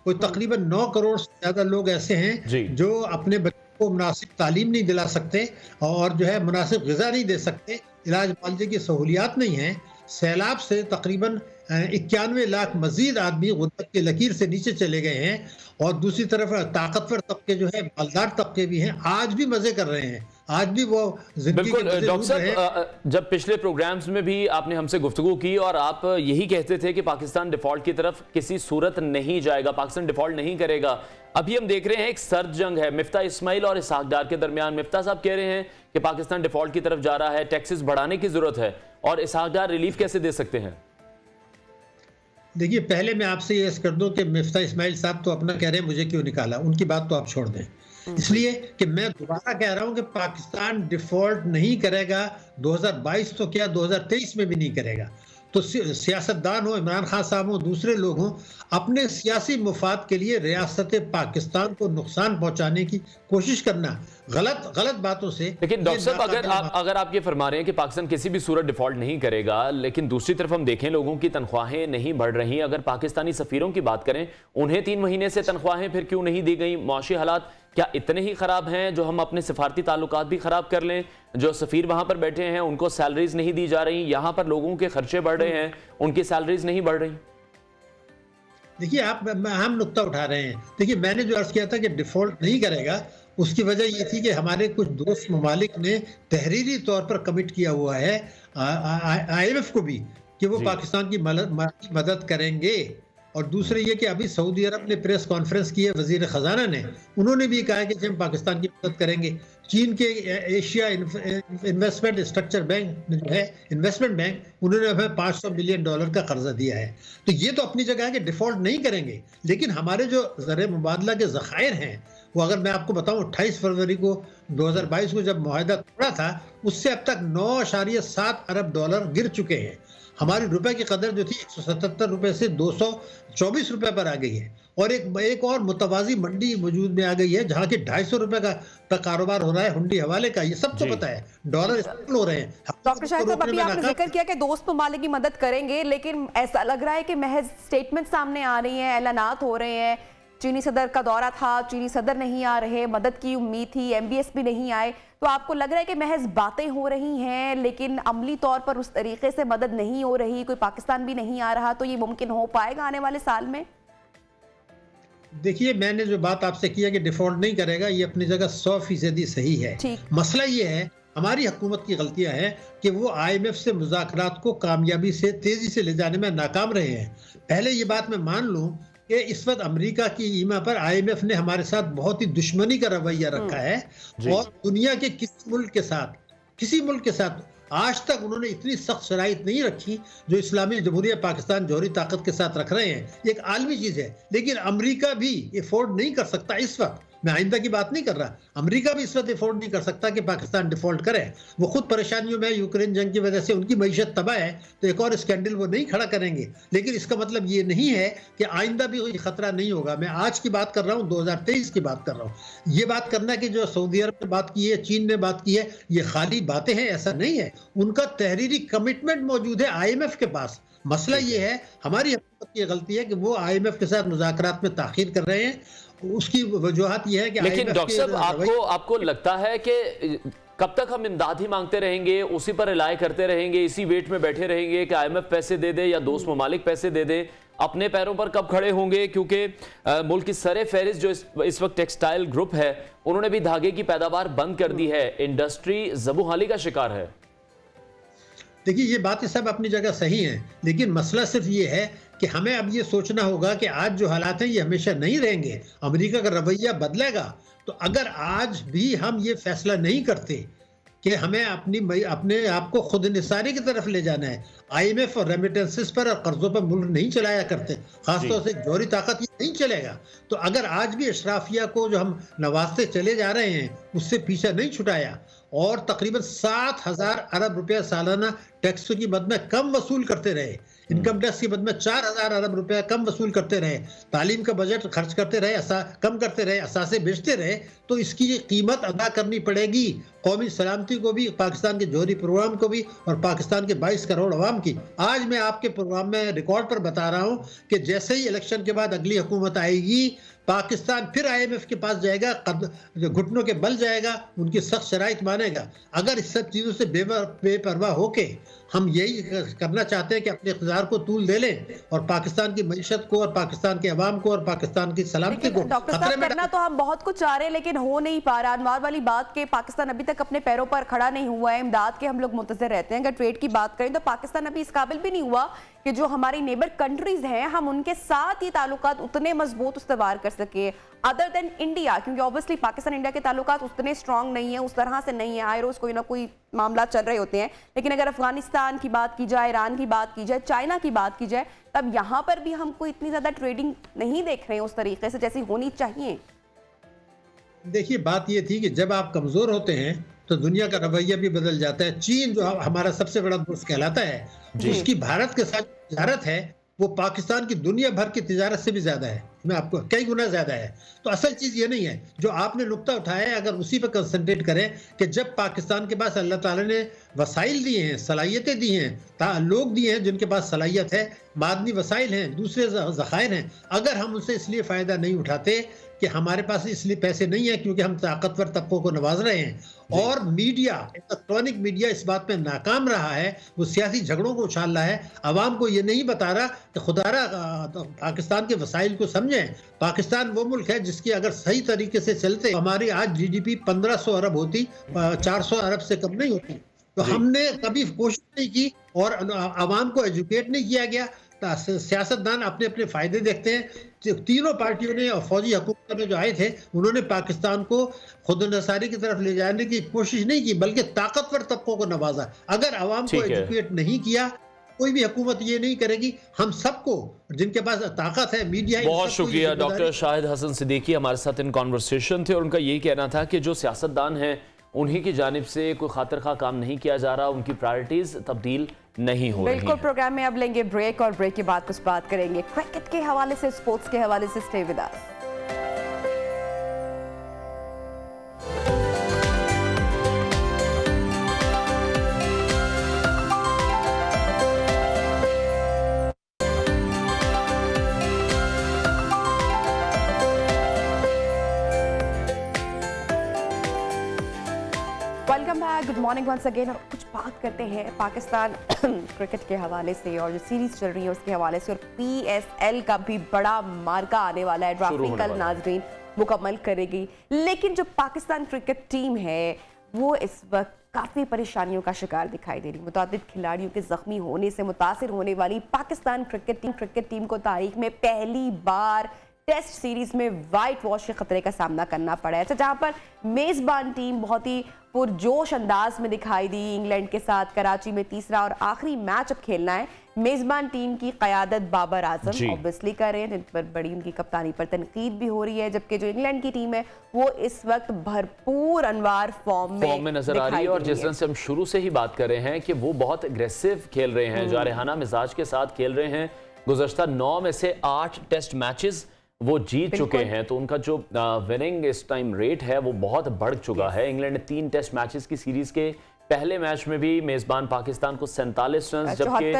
कोई तकरीबन 9 करोड़ से ज़्यादा लोग ऐसे हैं जो अपने बच्चों को मुनासिब तालीम नहीं दिला सकते और जो है मुनासिब ग़िज़ा नहीं दे सकते, इलाज मुआलजे की सहूलियात नहीं हैं। सैलाब से तकरीबन 91 लाख मजीद आदमी गुर्बत की लकीर से नीचे चले गए हैं, और दूसरी तरफ ताकतवर तबके जो है, मालदार तबके भी हैं, आज भी मज़े कर रहे हैं। आज भी वो जिंदगी बिल्कुल के डॉक्टर साहब, जब पिछले प्रोग्राम्स में भी आपने हमसे गुफ्तगू की और आप यही कहते थे कि पाकिस्तान डिफॉल्ट की तरफ किसी सूरत नहीं जाएगा, पाकिस्तान डिफॉल्ट नहीं करेगा। अभी हम देख रहे हैं एक सर्द जंग है मिफ्ता इस्माइल और इसहाक डार के दरमियान। मिफ्ता साहब कह रहे हैं कि पाकिस्तान डिफॉल्ट की तरफ जा रहा है, टैक्सेस बढ़ाने की जरूरत है, और इसहाक डार रिलीफ कैसे दे सकते हैं? देखिए, पहले मैं आपसे ये कर दूं कि मिफ्ता इस्माइल साहब तो अपना कह रहे हैं, मुझे क्यों निकाला, उनकी बात तो आप छोड़ दें। इसलिए कि मैं दोबारा कह रहा हूं कि पाकिस्तान डिफॉल्ट नहीं करेगा, 2022 तो क्या 2023 में भी नहीं करेगा। तो सियासतदान हो, इमरान खान साहब हो, दूसरे लोग हों, अपने सियासी मुफाद के लिए रियासत पाकिस्तान को नुकसान पहुंचाने की कोशिश करना गलत बातों से। लेकिन डॉक्टर साहब, अगर आप ये फरमा रहे हैं कि पाकिस्तान किसी भी सूरत डिफॉल्ट नहीं करेगा, लेकिन दूसरी तरफ हम देखें लोगों की तनख्वाहें नहीं बढ़ रही। अगर पाकिस्तानी सफीरों की बात करें, उन्हें 3 महीने से तनख्वाहें फिर क्यों नहीं दी गई? मुआशी हालात क्या इतने ही खराब हैं जो हम अपने सिफारती ताल्लुकात भी खराब कर लें? जो सफीर वहां पर बैठे हैं उनको सैलरीज नहीं दी जा रही, यहां पर लोगों के खर्चे बढ़ रहे हैं, उनकी सैलरीज नहीं बढ़ रही। देखिए, आप अहम नुक्ता उठा रहे हैं। देखिए, मैंने जो अर्ज किया था कि डिफॉल्ट नहीं करेगा, उसकी वजह ये थी कि हमारे कुछ दोस्त ममालिक ने तहरीरी तौर पर कमिट किया हुआ है IMF को भी कि वो पाकिस्तान की मदद करेंगे। और दूसरे ये कि अभी सऊदी अरब ने प्रेस कॉन्फ्रेंस की है, वजीर खजाना ने, उन्होंने भी कहा कि हम पाकिस्तान की मदद करेंगे। चीन के एशिया इन्वेस्टमेंट स्ट्रक्चर बैंक जो है, इन्वेस्टमेंट बैंक, उन्होंने हमें $500 मिलियन का कर्जा दिया है। तो ये तो अपनी जगह है कि डिफॉल्ट नहीं करेंगे, लेकिन हमारे जो ज़र मुबादला के ज़खायर हैं वो, अगर मैं आपको बताऊं, 28 फरवरी को 2022 को जब मुआहदा तोड़ा था, उससे अब तक $9.7 अरब गिर चुके हैं। हमारी रुपए की कदर जो थी 177 रुपए से 224 रुपए पर आ गई है। और एक और मुतवाजी मंडी वजूद में आ गई है जहां के 250 रुपए का कारोबार हो रहा है हुंडी हवाले का। ये सबको पता है, डॉलर स्टेबल हो रहे हैं। डॉक्टर शाहिद साहब, अभी आपने जिक्र किया कि दोस्त ममालिक की मदद करेंगे, लेकिन ऐसा लग रहा है कि महज स्टेटमेंट सामने आ रही हैं, ऐलानात हो रहे हैं। चीनी सदर का दौरा था, चीनी सदर नहीं आ रहे, मदद की उम्मीद थी, MBS भी नहीं आए। तो आपको लग रहा है कि महज बातें हो रही हैं, लेकिन अमली तौर पर उस तरीके से मदद नहीं हो रही, कोई पाकिस्तान भी नहीं आ रहा, तो ये मुमकिन हो पाएगा आने वाले साल में? देखिए, मैंने जो बात आपसे किया कि डिफॉल्ट नहीं करेगा, ये अपनी जगह 100% सही है। मसला ये है, हमारी हुकूमत की गलतियां हैं कि वो IMF से मुज़ाकरात को कामयाबी से, तेजी से ले जाने में नाकाम रहे हैं। पहले ये बात मैं मान लूं कि इस वक्त अमेरिका की ईमा पर IMF ने हमारे साथ बहुत ही दुश्मनी का रवैया रखा है, और दुनिया के किसी मुल्क के साथ आज तक उन्होंने इतनी सख्त शराइत नहीं रखी जो इस्लामी जमहूरिया पाकिस्तान जौहरी ताकत के साथ रख रहे हैं। ये एक आलमी चीज है, लेकिन अमेरिका भी अफोर्ड नहीं कर सकता इस वक्त। मैं आइंदा की बात नहीं कर रहा, अमेरिका भी इस वक्त अफोर्ड नहीं कर सकता कि पाकिस्तान डिफॉल्ट करे। वो खुद परेशानियों में, यूक्रेन जंग की वजह से उनकी मईशत तबाह है, तो एक और स्कैंडल वो नहीं खड़ा करेंगे। लेकिन इसका मतलब ये नहीं है कि आइंदा भी कोई खतरा नहीं होगा। मैं आज की बात कर रहा हूँ, 2023 की बात कर रहा हूँ। ये बात करना कि जो सऊदी अरब ने बात की है, चीन ने बात की है, ये खाली बातें हैं, ऐसा नहीं है। उनका तहरीरी कमिटमेंट मौजूद है IMF के पास। मसला ये है, हमारी हुकूमत की गलती है कि वो IMF के साथ मुज़ाकरात में ताखीर कर रहे हैं। उसकी वजूहत यह है कि लेकिन डॉक्टर साहब, आपको लगता है कि कब तक हम इमदाद ही मांगते रहेंगे, उसी पर रिलाय करते रहेंगे, इसी वेट में बैठे रहेंगे कि IMF पैसे दे दे या दोस्त ममालिक पैसे दे दे? अपने पैरों पर कब खड़े होंगे? क्योंकि मुल्क की सरे फहरिस्त जो इस वक्त टेक्सटाइल ग्रुप है, उन्होंने भी धागे की पैदावार बंद कर दी है, इंडस्ट्री ज़बूहाली का शिकार है। देखिए, ये बातें सब अपनी जगह सही हैं, लेकिन मसला सिर्फ ये है कि हमें अब ये सोचना होगा कि आज जो हालात हैं ये हमेशा नहीं रहेंगे। अमेरिका का रवैया बदलेगा। तो अगर आज भी हम ये फैसला नहीं करते कि हमें अपने आप को खुद निसारी की तरफ ले जाना है, IMF और रेमिटेंसेस पर और कर्जों पर मुल्क नहीं चलाया करते, खासतौर से जौहरी ताकत, ये नहीं चलेगा। तो अगर आज भी अशराफिया को जो हम नवाजते चले जा रहे हैं उससे पीछा नहीं छुटाया, और तकरीबन 7,000 अरब रुपया सालाना टैक्स की मद में कम वसूल करते रहे, इनकम टैक्स की मद में 4,000 अरब रुपया कम वसूल करते रहे, तालीम का बजट खर्च करते रहे, कम करते रहे, असासे बेचते रहे, तो इसकी कीमत अदा करनी पड़ेगी कौमी सलामती को भी, पाकिस्तान के जौहरी प्रोग्राम को भी, और पाकिस्तान के 22 करोड़ अवाम की। आज मैं आपके प्रोग्राम में रिकॉर्ड पर बता रहा हूँ कि जैसे ही इलेक्शन के बाद अगली हुकूमत आएगी पाकिस्तान फिर IMF के पास जाएगा, घुटनों के बल जाएगा, उनकी सख्त शराइत मानेगा। अगर इस सब चीज़ों से बेपरवाह होके हम यही करना चाहते हैं कि अपने इक़्तिदार को तूल दे लें और पाकिस्तान की मईशत को और पाकिस्तान के अवाम को और पाकिस्तान की सलामती को डॉक्टर साहब, करना तो हम बहुत कुछ चाह रहे हैं लेकिन हो नहीं पा रहा। अनवार वाली बात के पाकिस्तान अभी तक अपने पैरों पर खड़ा नहीं हुआ है। इमदाद के हम लोग मुंतज़िर रहते हैं। अगर ट्रेड की बात करें तो पाकिस्तान अभी इस काबिल भी नहीं हुआ कि जो हमारी नेबर कंट्रीज हैं हम उनके साथ ये ताल्लुकात उतने मजबूत इस्तेमाल कर सके अदर देन इंडिया, क्योंकि ऑब्वियसली पाकिस्तान इंडिया के ताल्लुकात उतने स्ट्रांग नहीं है, उस तरह से नहीं है। आए रोज कोई ना कोई मामला चल रहे होते हैं। लेकिन अगर अफगानिस्तान की बात की जाए, ईरान की बात की जाए, चाइना की बात की जाए, तब यहाँ पर भी हमको इतनी ज्यादा ट्रेडिंग नहीं देख रहे हैं उस तरीके से जैसी होनी चाहिए। देखिए, बात ये थी कि जब आप कमजोर होते हैं तो दुनिया का रवैया भी बदल जाता है। चीन जो हमारा सबसे बड़ा दोस्त कहलाता है, उसकी भारत के साथ तिजारत है वो पाकिस्तान की दुनिया भर की तिजारत से भी ज्यादा है, मैं आपको कई गुना ज्यादा है। तो असल चीज ये नहीं है जो आपने नुक्ता उठाया है, अगर उसी पर कंसंट्रेट करें कि जब पाकिस्तान के पास अल्लाह ताला ने वसाइल दिए हैं, सलाहियतें दी हैं, लोग दिए हैं जिनके पास सलाहियत है, मादनी वसाइल हैं, दूसरे ज़खायर हैं, अगर हम उनसे इसलिए फ़ायदा नहीं उठाते कि हमारे पास इसलिए पैसे नहीं है क्योंकि हम ताकतवर तबकों को नवाज रहे हैं और मीडिया, इलेक्ट्रॉनिक मीडिया इस बात में नाकाम रहा है, वो सियासी झगड़ों को उछाल रहा है, आवाम को ये नहीं बता रहा कि खुदारा पाकिस्तान के वसाइल को समझें। पाकिस्तान वो मुल्क है जिसकी अगर सही तरीके से चलते हमारी आज GDP 1500 अरब होती, 400 अरब से कम नहीं होती। तो हमने कभी कोशिश नहीं की और आवाम को एजुकेट नहीं किया गया। सियासतदान अपने अपने फायदे देखते हैं। तीनों पार्टियों ने और फौजी हुकूमत में जो आए थे उन्होंने पाकिस्तान को खुद नसारी की तरफ ले जाने की कोशिश नहीं की, बल्कि ताकतवर तबकों को नवाजा। अगर आवाम को एजुकेट नहीं किया, कोई भी हुकूमत ये नहीं करेगी। हम सबको जिनके पास ताकत है, मीडिया। बहुत शुक्रिया डॉक्टर शाहिद हसन सिद्दीकी हमारे साथ इन कॉन्वर्सेशन थे और उनका यही कहना था कि जो सियासतदान हैं उन्हीं की जानिब से कोई खातिर खा काम नहीं किया जा रहा, उनकी प्रायोरिटीज तब्दील नहीं हो रही। बिल्कुल, प्रोग्राम में अब लेंगे ब्रेक और ब्रेक के बाद कुछ बात करेंगे क्रिकेट के हवाले से, स्पोर्ट्स के हवाले से। Stay with us. Welcome back, good morning once again. और कुछ बात करते हैं पाकिस्तान क्रिकेट के हवाले से और जो सीरीज चल रही है उसके हवाले से, और PSL का भी बड़ा मार्का आने वाला है। ड्राफ्टिंग कल नाजरीन मुकम्मल करेगी, लेकिन जो पाकिस्तान क्रिकेट टीम है वो इस वक्त काफ़ी परेशानियों का शिकार दिखाई दे रही है। मुतादिद खिलाड़ियों के जख्मी होने से मुतासिर होने वाली पाकिस्तान क्रिकेट टीम को तारीख में पहली बार टेस्ट सीरीज में वाइट वॉश के खतरे का सामना करना पड़ा है। अच्छा, जहां पर मेजबान टीम बहुत ही पुरजोश अंदाज में दिखाई दी इंग्लैंड के साथ। कराची में तीसरा और आखिरी मैच अब खेलना है। मेजबान टीम की क़यादत बाबर आजम ऑब्वियसली कर रहे हैं, जिन पर बड़ी उनकी कप्तानी पर तनकीद भी हो रही है, जबकि जो इंग्लैंड की टीम है वो इस वक्त भरपूर अनवार फॉर्म में नजर आ रही है। और जिस तरह से हम शुरू से ही बात कर रहे हैं कि वो बहुत एग्रेसिव खेल रहे हैं, जारहाना मिजाज के साथ खेल रहे हैं। गुज़श्ता 9 में से 8 टेस्ट मैचेस वो जीत चुके हैं, तो उनका जो विनिंग इस टाइम रेट है वो बहुत बढ़ चुका है। इंग्लैंड ने 3 टेस्ट मैचेस की सीरीज के पहले मैच में भी मेजबान पाकिस्तान को 47 रन, जबकि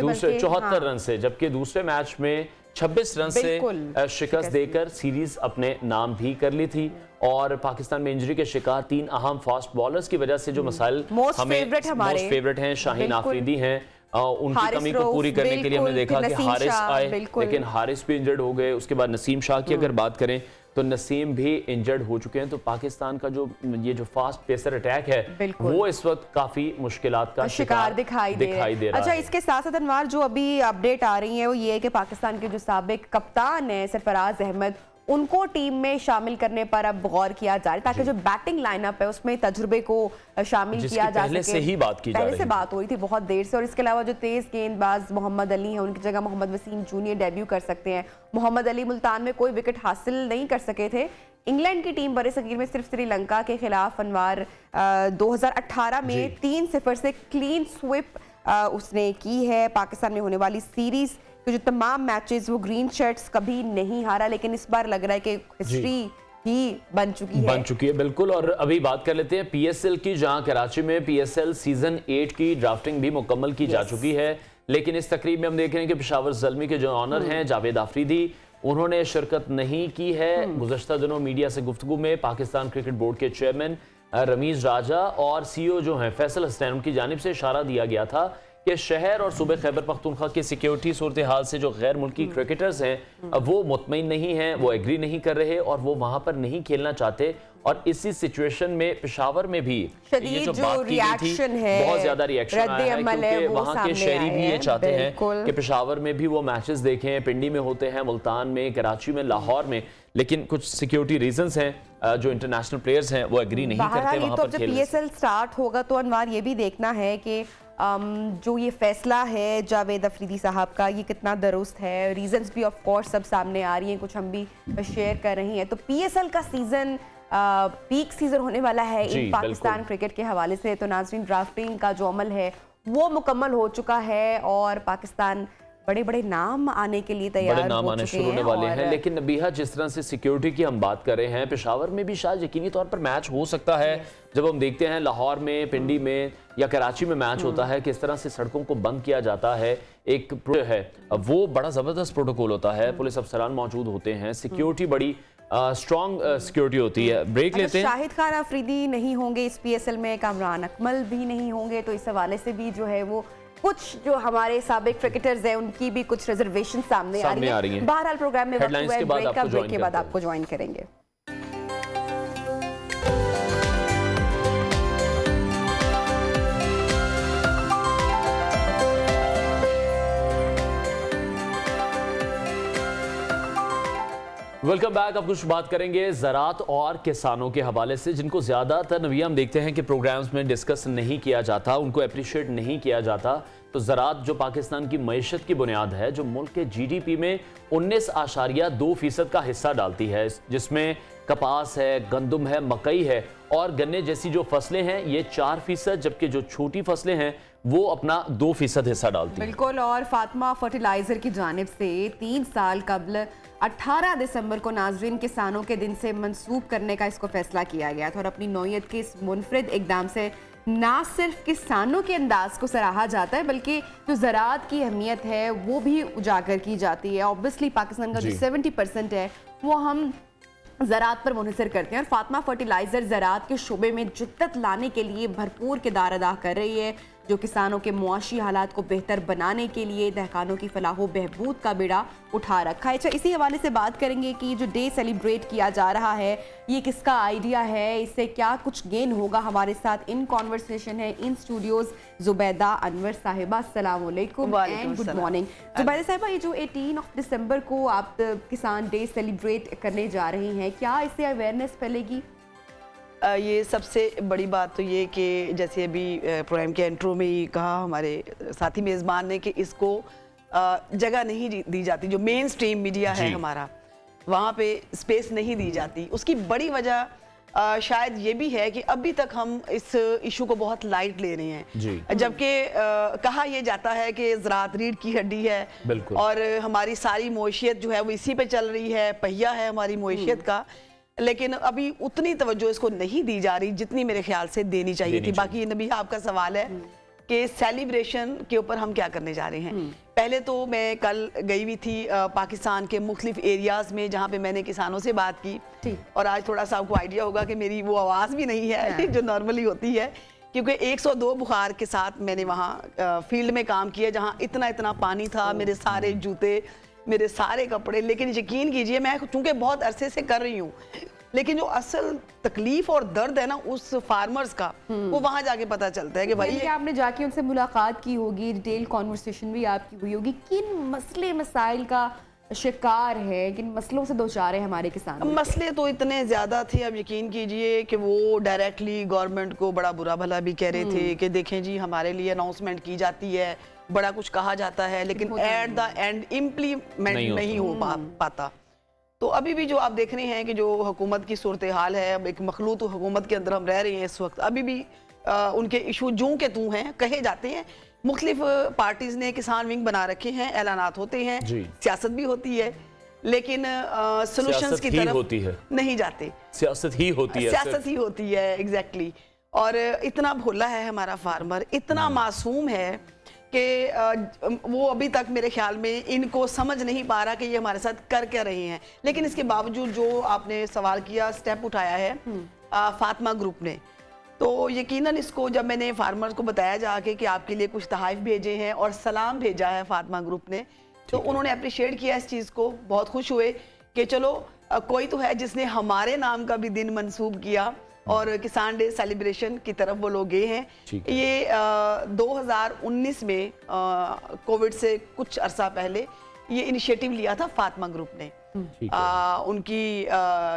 दूसरे 74 रन से, जबकि दूसरे मैच में 26 रन से शिकस्त देकर सीरीज अपने नाम भी कर ली थी। और पाकिस्तान में इंजरी के शिकार 3 अहम फास्ट बॉलर्स की वजह से जो मसाइल हमें मोस्ट फेवरेट हैं, शाहीन आफरीदी हैं, उनकी कमी को पूरी करने के लिए हमने देखा कि हारिस आए, लेकिन हारिस भी इंजर्ड हो गए। उसके बाद नसीम शाह की अगर बात करें तो नसीम भी इंजर्ड हो चुके हैं। तो पाकिस्तान का जो ये जो फास्ट पेसर अटैक है वो इस वक्त काफी मुश्किलात का शिकार दिखाई दे रहा है। अच्छा, इसके साथ साथ अनवार जो अभी अपडेट आ रही है वो ये है कि पाकिस्तान के जो साबिक कप्तान है सरफराज अहमद, उनको टीम में शामिल करने पर अब गौर किया जा रहा है ताकि जो बैटिंग लाइनअप है उसमें तजुर्बे को शामिल किया जा सके। पहले से बात हो रही थी बहुत देर से। और इसके अलावा जो तेज गेंदबाज मोहम्मद अली है उनकी जगह मोहम्मद वसीम जूनियर डेब्यू कर सकते हैं। मोहम्मद अली मुल्तान में कोई विकेट हासिल नहीं कर सके थे। इंग्लैंड की टीम बरे-सगीर में सिर्फ श्रीलंका के खिलाफ अनवार 2018 में 3-0 से क्लीन स्विप उसने की है। पाकिस्तान में होने वाली सीरीज तो जो तमाम मैचेस वो ग्रीन शर्ट्स कभी नहीं हारा, लेकिन इस बार लग रहा है कि हिस्ट्री ही बन चुकी है। बिल्कुल। और अभी बात कर लेते हैं PSL की, जहां कराची में PSL सीजन 8 की ड्राफ्टिंग भी मुकम्मल की जा चुकी है। लेकिन इस तकरीब में हम देख रहे हैं कि पेशावर ज़ल्मी के जो ऑनर हैं जावेद आफरीदी, उन्होंने शिरकत नहीं की है। गुज़श्ता दिनों मीडिया से गुफ्तगू में पाकिस्तान क्रिकेट बोर्ड के चेयरमैन रमीज राजा और सीईओ जो हैं फैसल हसनैन, उनकी जानिब से इशारा दिया गया था कि शहर और सूबे खैबर पख्तूनख्वा की सिक्योरिटी सूरत हाल से जो गैर मुल्की क्रिकेटर्स हैं वो मुतमईन नहीं हैं, वो एग्री नहीं कर रहे और वो वहां पर नहीं खेलना चाहते। और इसी सिचुएशन में पेशावर में भी ये जो बात की गई थी, बहुत ज्यादा रिएक्शन आया है, क्योंकि वहां के शहरी भी ये चाहते हैं कि पेशावर में भी वो मैचेस देखें। पिंडी में होते हैं, मुल्तान में, कराची में, लाहौर में, लेकिन कुछ सिक्योरिटी रीजंस हैं जो इंटरनेशनल प्लेयर्स हैं वो एग्री नहीं करते वहां पर खेलने। PSL स्टार्ट होगा तो अनवार ये भी देखना है कि जो ये फैसला है जावेद अफरीदी साहब का, ये कितना दुरुस्त है। रीजंस भी ऑफ कोर्स सब सामने आ रही हैं, कुछ हम भी शेयर कर रही हैं। तो PSL का सीजन पीक सीजन होने वाला है इन पाकिस्तान क्रिकेट के हवाले से। तो नाज़रीन, ड्राफ्टिंग का जो अमल है वो मुकम्मल हो चुका है और पाकिस्तान बड़े बड़े नाम आने के लिए तैयार बड़े नाम आने शुरू होने वाले हैं। लेकिन नबीहा, जिस तरह से सिक्योरिटी की हम बात कर रहे हैं, पेशावर में भी शायद यकीनी तौर पर मैच हो सकता है। जब हम देखते हैं लाहौर में, पिंडी में या कराची में मैच होता है, किस तरह से सड़कों को बंद किया जाता है, एक है वो बड़ा जबरदस्त प्रोटोकॉल होता है, पुलिस अफसरान मौजूद होते हैं, सिक्योरिटी बड़ी स्ट्रॉन्ग सिक्योरिटी होती है। ब्रेक लेते हैं। शाहिद खान अफरीदी नहीं होंगे इस PSL में, कामरान अकमल भी नहीं होंगे, तो इस हवाले से भी जो है वो कुछ जो हमारे साबिक क्रिकेटर्स हैं उनकी भी कुछ रिजर्वेशन सामने आ रही हैं। बहरहाल प्रोग्राम में हेडलाइंस के बाद आपको ज्वाइन करेंगे। Welcome back. अब कुछ बात करेंगे ज़राअत और किसानों के हवाले से, जिनको ज़्यादातर नवी हम देखते हैं कि प्रोग्राम्स में डिस्कस नहीं किया जाता, उनको अप्रिशिएट नहीं किया जाता। तो ज़राअत जो पाकिस्तान की मईशत की बुनियाद है, जो मुल्क के GDP में 19.2% का हिस्सा डालती है, जिसमें कपास है, गंदम है, मकई है और गन्ने जैसी जो फसलें हैं ये 4%, जबकि जो छोटी फसलें हैं वो अपना 2% हिस्सा डालती है। बिल्कुल। और फातिमा फर्टिलाइजर की जानिब से 3 साल कबल 18 दिसंबर को नाजरीन किसानों के दिन से मंसूब करने का इसको फैसला किया गया था। और अपनी नौयत के इस मुनफरिद इकदाम से ना सिर्फ किसानों के अंदाज को सराहा जाता है, बल्कि जो ज़राअत की अहमियत है वो भी उजागर की जाती है। ऑब्वियसली पाकिस्तान का जो 70% है वो हम ज़राअत पर मुनहसर करते हैं और फातिमा फर्टिलाइजर ज़राअत के शोबे में जिद्दत लाने के लिए भरपूर किरदार अदा कर रही है, जो किसानों के मुआशी हालात को बेहतर बनाने के लिए दहकानों की फलाह बहबूद का बेड़ा उठा रखा है। अच्छा, इसी हवाले से बात करेंगे कि जो डे सेलिब्रेट किया जा रहा है ये किसका आइडिया है, इससे क्या कुछ गेन होगा। हमारे साथ इन कॉन्वर्सेशन है इन स्टूडियोज जुबैदा अनवर साहिबा, अस्सलाम वालेकुम एंड गुड मॉर्निंग। जुबैदा साहिबा, ये जो 18 दिसंबर को आप किसान डे सेलिब्रेट करने जा रही हैं, क्या इससे अवेयरनेस फैलेगी? ये सबसे बड़ी बात तो ये कि जैसे अभी प्रोग्राम के इंट्रो में ही कहा हमारे साथी मेज़बान ने कि इसको जगह नहीं दी जाती, जो मेन स्ट्रीम मीडिया है हमारा वहाँ पे स्पेस नहीं दी जाती। उसकी बड़ी वजह शायद ये भी है कि अभी तक हम इस इशू को बहुत लाइट ले रहे हैं, जबकि कहा यह जाता है कि ज़राअत रीढ़ की हड्डी है और हमारी सारी मईशत जो है वो इसी पे चल रही है, पहिया है हमारी मईशत का। लेकिन अभी उतनी तवज्जो इसको नहीं दी जा रही जितनी मेरे ख्याल से देनी चाहिए थी। बाकी नबी आपका सवाल है कि सेलिब्रेशन के ऊपर हम क्या करने जा रहे हैं। पहले तो मैं कल गई हुई थी पाकिस्तान के मुख्तलिफ एरियाज में जहाँ पे मैंने किसानों से बात की, और आज थोड़ा सा आपको आइडिया होगा कि मेरी वो आवाज़ भी नहीं है जो नॉर्मली होती है, क्योंकि 102 बुखार के साथ मैंने वहाँ फील्ड में काम किया जहाँ इतना पानी था, मेरे सारे जूते, मेरे सारे कपड़े। लेकिन यकीन कीजिए मैं चूंकि बहुत अरसे से कर रही हूँ, लेकिन जो असल तकलीफ और दर्द है ना उस फार्मर्स का, वो वहां जाके पता चलता है कि भाई आपने जाके उनसे मुलाकात की होगी, डिटेल कॉन्वर्सेशन भी आपकी हुई होगी, किन मसले मसाइल का शिकार है, किन मसलों से दो चार है हमारे किसान? मसले तो इतने ज्यादा थे, अब यकीन कीजिए कि वो डायरेक्टली गवर्नमेंट को बड़ा बुरा भला भी कह रहे थे कि देखें जी हमारे लिए अनाउंसमेंट की जाती है, बड़ा कुछ कहा जाता है, लेकिन एट द एंड इम्प्लीमेंट नहीं हो पाता। तो अभी भी जो आप देख रहे हैं कि जो हुकूमत की सूरत हाल है, अब एक मखलूत हुकूमत के अंदर हम रह रहे हैं इस वक्त, अभी भी उनके इशू जूं के तू हैं कहे जाते हैं। मुख्तलिफ पार्टीज ने किसान विंग बना रखे हैं, ऐलानात होते हैं, सियासत भी होती है, लेकिन सॉल्यूशंस की तरफ होती है नहीं जाते। सियासत ही होती है एग्जैक्टली। और इतना भोला है हमारा फार्मर, इतना मासूम है कि वो अभी तक मेरे ख्याल में इनको समझ नहीं पा रहा कि ये हमारे साथ कर क्या रहे हैं। लेकिन इसके बावजूद जो आपने सवाल किया, स्टेप उठाया है फातिमा ग्रुप ने, तो यकीनन इसको जब मैंने फार्मर्स को बताया जाके कि आपके लिए कुछ तहाइफ भेजे हैं और सलाम भेजा है फातिमा ग्रुप ने, तो उन्होंने अप्रिशिएट किया इस चीज़ को, बहुत खुश हुए कि चलो कोई तो है जिसने हमारे नाम का भी दिन मंसूब किया और किसान डे सेलिब्रेशन की तरफ वो लोग गए हैं। ये 2019 में कोविड से कुछ अरसा पहले ये इनिशिएटिव लिया था फातिमा ग्रुप ने। उनकी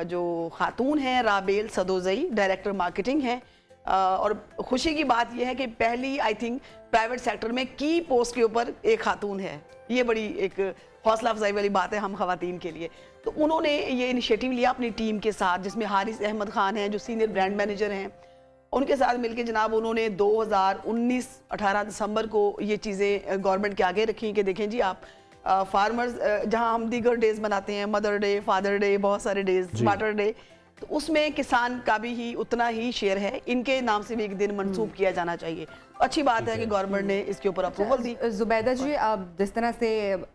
जो खातून है राबेल सदोजई, डायरेक्टर मार्केटिंग है, और खुशी की बात यह है कि पहली आई थिंक प्राइवेट सेक्टर में की पोस्ट के ऊपर एक खातून है। ये बड़ी एक हौसला अफजाई वाली बात है हम खवातीन के लिए। तो उन्होंने ये इनिशिएटिव लिया अपनी टीम के साथ, जिसमें हारिस अहमद खान हैं जो सीनियर ब्रांड मैनेजर हैं, उनके साथ मिलकर जनाब उन्होंने 2019 18 दिसंबर को ये चीज़ें गवर्नमेंट के आगे रखी कि देखें जी आप फार्मर्स जहां हम दीगर डेज मनाते हैं, मदर डे, फादर डे, बहुत सारे डेज, वाटर डे, तो उसमें किसान का भी ही उतना ही शेयर है, इनके नाम से भी एक दिन मंसूब किया जाना चाहिए। अच्छी बात है कि गवर्नमेंट ने इसके ऊपर अप्रूवल दी। जुबैदा जी, अब जिस तरह से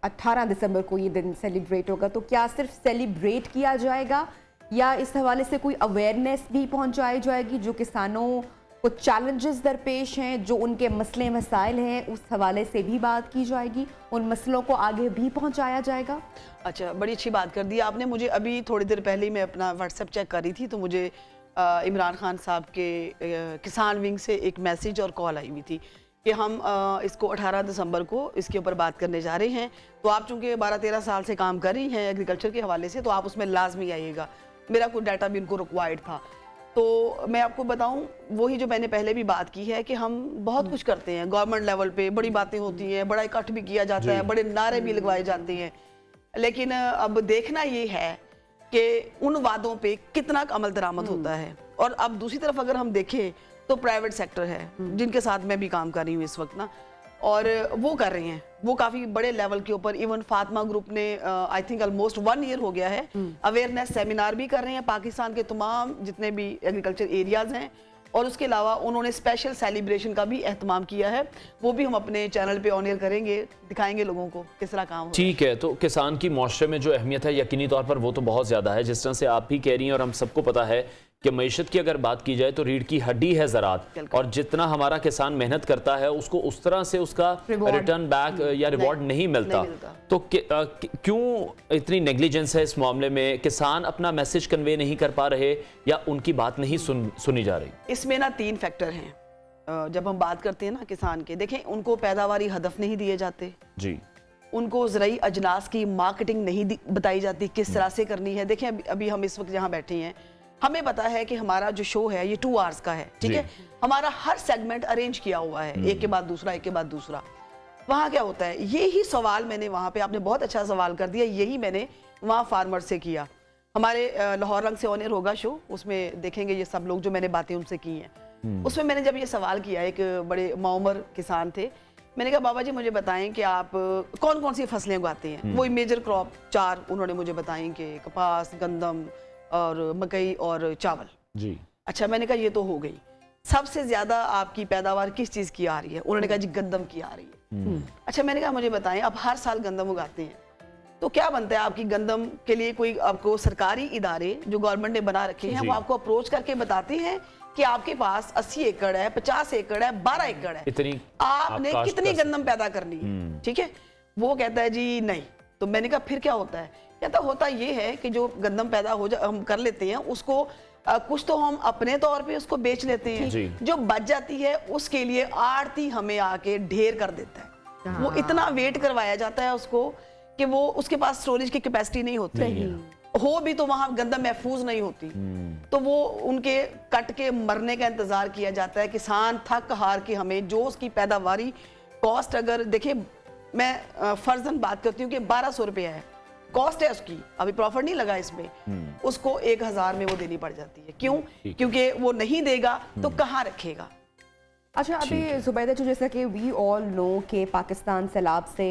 18 दिसंबर को ये दिन सेलिब्रेट होगा, तो क्या सिर्फ सेलिब्रेट किया जाएगा या इस हवाले से कोई अवेयरनेस भी पहुंचाई जाएगी जो किसानों को चैलेंजेस दरपेश हैं, जो उनके मसले मसाइल हैं, उस हवाले से भी बात की जाएगी, उन मसलों को आगे भी पहुंचाया जाएगा? अच्छा, बड़ी अच्छी बात कर दी आपने। मुझे अभी थोड़ी देर पहले मैं अपना व्हाट्सएप चेक कर रही थी तो मुझे इमरान खान साहब के किसान विंग से एक मैसेज और कॉल आई हुई थी कि हम इसको 18 दिसंबर को इसके ऊपर बात करने जा रहे हैं। तो आप चूँकि 12-13 साल से काम कर रही हैं एग्रीकल्चर के हवाले से, तो आप उसमें लाजमी आइएगा। मेरा कुछ डाटा भी उनको रिक्वायर्ड था। तो मैं आपको बताऊं, वही जो मैंने पहले भी बात की है कि हम बहुत कुछ करते हैं गवर्नमेंट लेवल पे, बड़ी बातें होती हैं, बड़ा इकट्ठ भी किया जाता है, बड़े नारे भी लगवाए जाते हैं, लेकिन अब देखना ये है कि उन वादों पे कितना अमल दरामद होता है। और अब दूसरी तरफ अगर हम देखें तो प्राइवेट सेक्टर है जिनके साथ मैं भी काम कर रही हूँ इस वक्त ना, और वो कर रहे हैं, वो काफ़ी बड़े लेवल के ऊपर। इवन फातिमा ग्रुप ने आई थिंक ऑलमोस्ट 1 ईयर हो गया है, अवेयरनेस सेमिनार भी कर रहे हैं पाकिस्तान के तमाम जितने भी एग्रीकल्चर एरियाज हैं, और उसके अलावा उन्होंने स्पेशल सेलिब्रेशन का भी एहतमाम किया है। वो भी हम अपने चैनल पे ऑन एयर करेंगे, दिखाएंगे लोगों को किस तरह काम हो। ठीक है, तो किसान की मुआशरे में जो अहमियत है यकीनी तौर पर वो तो बहुत ज़्यादा है, जिस तरह से आप भी कह रही हैं और हम सबको पता है कि मईशत की अगर बात की जाए तो रीढ़ की हड्डी है ज़रात, और जितना हमारा किसान मेहनत करता है उसको उस तरह से उसका रिटर्न बैक या रिवॉर्ड नहीं मिलता। तो क्यों इतनी नेग्लिजेंस है इस मामले में? किसान अपना मैसेज कन्वे नहीं कर पा रहे या उनकी बात नहीं सुनी जा रही? इसमें ना 3 फैक्टर हैं। जब हम बात करते हैं ना किसान के, देखें उनको पैदावारी हदफ नहीं दिए जाते जी, उनको ज़राई अजनास की मार्केटिंग नहीं बताई जाती किस तरह से करनी है। देखें अभी हम इस वक्त जहाँ बैठे हैं, हमें पता है कि हमारा जो शो है ये 2 आवर्स का है, ठीक है, हमारा हर सेगमेंट अरेंज किया हुआ है, एक के बाद दूसरा, एक के बाद दूसरा। वहाँ क्या होता है, यही सवाल मैंने वहाँ पे, आपने बहुत अच्छा सवाल कर दिया, यही मैंने वहाँ फार्मर से किया। हमारे लाहौर रंग से ऑन एयर होगा शो, उसमें देखेंगे ये सब लोग जो मैंने बातें उनसे की हैं। उसमें मैंने जब ये सवाल किया, एक बड़े मौमर किसान थे, मैंने कहा बाबा जी मुझे बताएं कि आप कौन कौन सी फसलें उगाते हैं। वो मेजर क्रॉप 4 उन्होंने मुझे बताएं कि कपास, गंदम और मकई और चावल जी। अच्छा, मैंने कहा ये तो हो गई, सबसे ज्यादा आपकी पैदावार किस चीज की आ रही है? उन्होंने कहा जी गंदम की आ रही है। अच्छा, मैंने कहा मुझे बताएं, आप हर साल गंदम उगाते हैं तो क्या बनता है आपकी गंदम के लिए? कोई आपको सरकारी इदारे जो गवर्नमेंट ने बना रखे हैं वो आपको अप्रोच करके बताते हैं कि आपके पास 80 एकड़ है, 50 एकड़ है, 12 एकड़ है, इतनी आपने कितनी गंदम पैदा करनी है? ठीक है, वो कहता है जी नहीं। तो मैंने कहा फिर क्या होता है? कहता होता ये है कि जो गंदम पैदा हम कर लेते हैं उसको कुछ तो हम अपने तौर पे उसको बेच लेते हैं, जो बच जाती है उसके लिए आड़ती हमें आके ढेर कर देता है। वो इतना वेट करवाया जाता है उसको कि वो उसके पास स्टोरेज की कैपेसिटी नहीं होती, हो भी तो वहां गंदम महफूज नहीं होती, तो वो उनके कट के मरने का इंतजार किया जाता है। किसान थक हार के हमें जो उसकी पैदावारी कॉस्ट, अगर देखे मैं फर्जन बात करती हूँ कि 1200 रुपया है कॉस्ट है उसकी, अभी प्रॉफिट नहीं लगा इसमें, उसको 1000 में वो देनी पड़ जाती है। क्यों? क्योंकि वो नहीं देगा तो कहाँ रखेगा। अच्छा, अभी जुबैदा जी, जैसा कि वी ऑल नो कि पाकिस्तान सैलाब से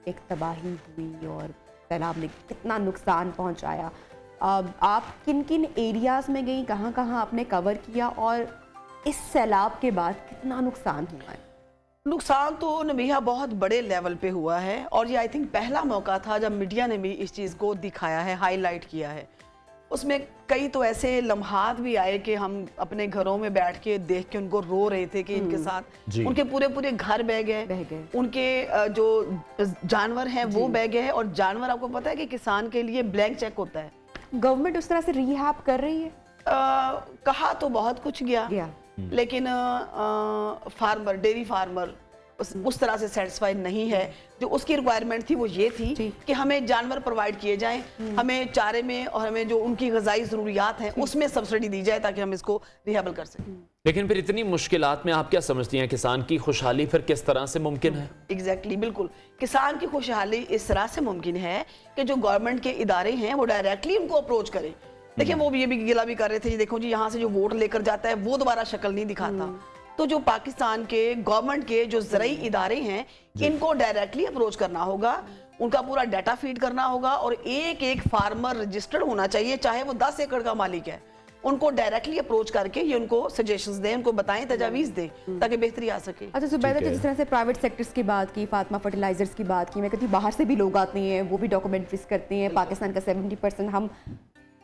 एक तबाही हुई और सैलाब ने कितना नुकसान पहुंचाया, आप किन किन एरियाज में गई, कहाँ कहाँ आपने कवर किया और इस सैलाब के बाद कितना नुकसान हुआ है? नुकसान तो नबीहा बहुत बड़े लेवल पे हुआ है, और ये आई थिंक पहला मौका था जब मीडिया ने भी इस चीज़ को दिखाया है, हाईलाइट किया है। उसमें कई तो ऐसे लम्हात भी आए कि हम अपने घरों में बैठ के देख के उनको रो रहे थे कि इनके साथ उनके पूरे पूरे घर बह गए, उनके जो जानवर हैं वो बह गए। और जानवर, आपको पता है कि किसान के लिए ब्लैंक चेक होता है। गवर्नमेंट उस तरह से रिहैब कर रही है? कहा तो बहुत कुछ गया, लेकिन फार्मर, डेयरी फार्मर उस तरह से सेटिस्फाइड नहीं है। जो उसकी रिक्वायरमेंट थी वो ये थी कि हमें जानवर प्रोवाइड किए जाएं, हमें चारे में और हमें जो उनकी ग़िज़ाई ज़रूरियात हैं उसमें सब्सिडी दी जाए ताकि हम इसको रिहेबल कर सकें। लेकिन फिर इतनी मुश्किलात में आप क्या समझती हैं किसान की खुशहाली फिर किस तरह से मुमकिन है? एग्जैक्टली, बिल्कुल। किसान की खुशहाली इस तरह से मुमकिन है कि जो गवर्नमेंट के इदारे हैं वो डायरेक्टली उनको अप्रोच करें। देखिए, वो भी ये भी गिला भी कर रहे थे, ये देखो जी यहाँ से जो वोट लेकर जाता है वो दोबारा शक्ल नहीं दिखाता। तो जो पाकिस्तान के गवर्नमेंट के जो ज़राई इदारे हैं इनको डायरेक्टली अप्रोच करना होगा, उनका पूरा डाटा फीड करना होगा, और एक एक फार्मर रजिस्टर्ड होना चाहिए, चाहे वो 10 एकड़ का मालिक है। उनको डायरेक्टली अप्रोच करके ये उनको सजेशंस दें, उनको बताएं, तजावीज़ दें ताकि बेहतरी आ सके। अच्छा जुबैदा, जिस तरह से प्राइवेट सेक्टर्स की बात की, फातिमा फर्टिलाइजर्स की बात की, मैं कहती हूँ बाहर से भी लोग आते हैं, वो भी डॉक्यूमेंट्रीज करते हैं। पाकिस्तान का 70% हम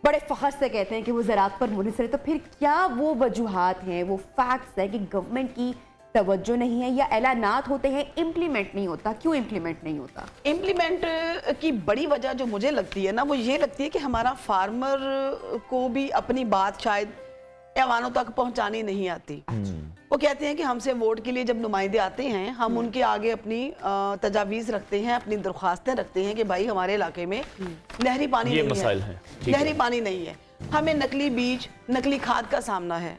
बड़े फ़ख्र से कहते हैं कि वो ज़राअत पर मुनहसर है। तो फिर क्या वो वजूहात हैं, वो फैक्ट्स हैं कि गवर्नमेंट की तवज्जो नहीं है, या ऐलानात होते हैं इम्प्लीमेंट नहीं होता? क्यों इम्प्लीमेंट नहीं होता? इम्प्लीमेंट की बड़ी वजह जो मुझे लगती है ना, वो ये लगती है कि हमारा फार्मर को भी अपनी बात शायद ऐवानों तक पहुंचानी नहीं आती। वो कहते हैं कि हमसे वोट के लिए जब नुमाइंदे आते हैं, हम उनके आगे अपनी तजावीज़ रखते हैं, अपनी दरख्वास्तें रखते हैं कि भाई हमारे इलाके में नहरी पानी नहीं है, नहरी पानी नहीं है, हमें नकली बीज, नकली खाद का सामना है।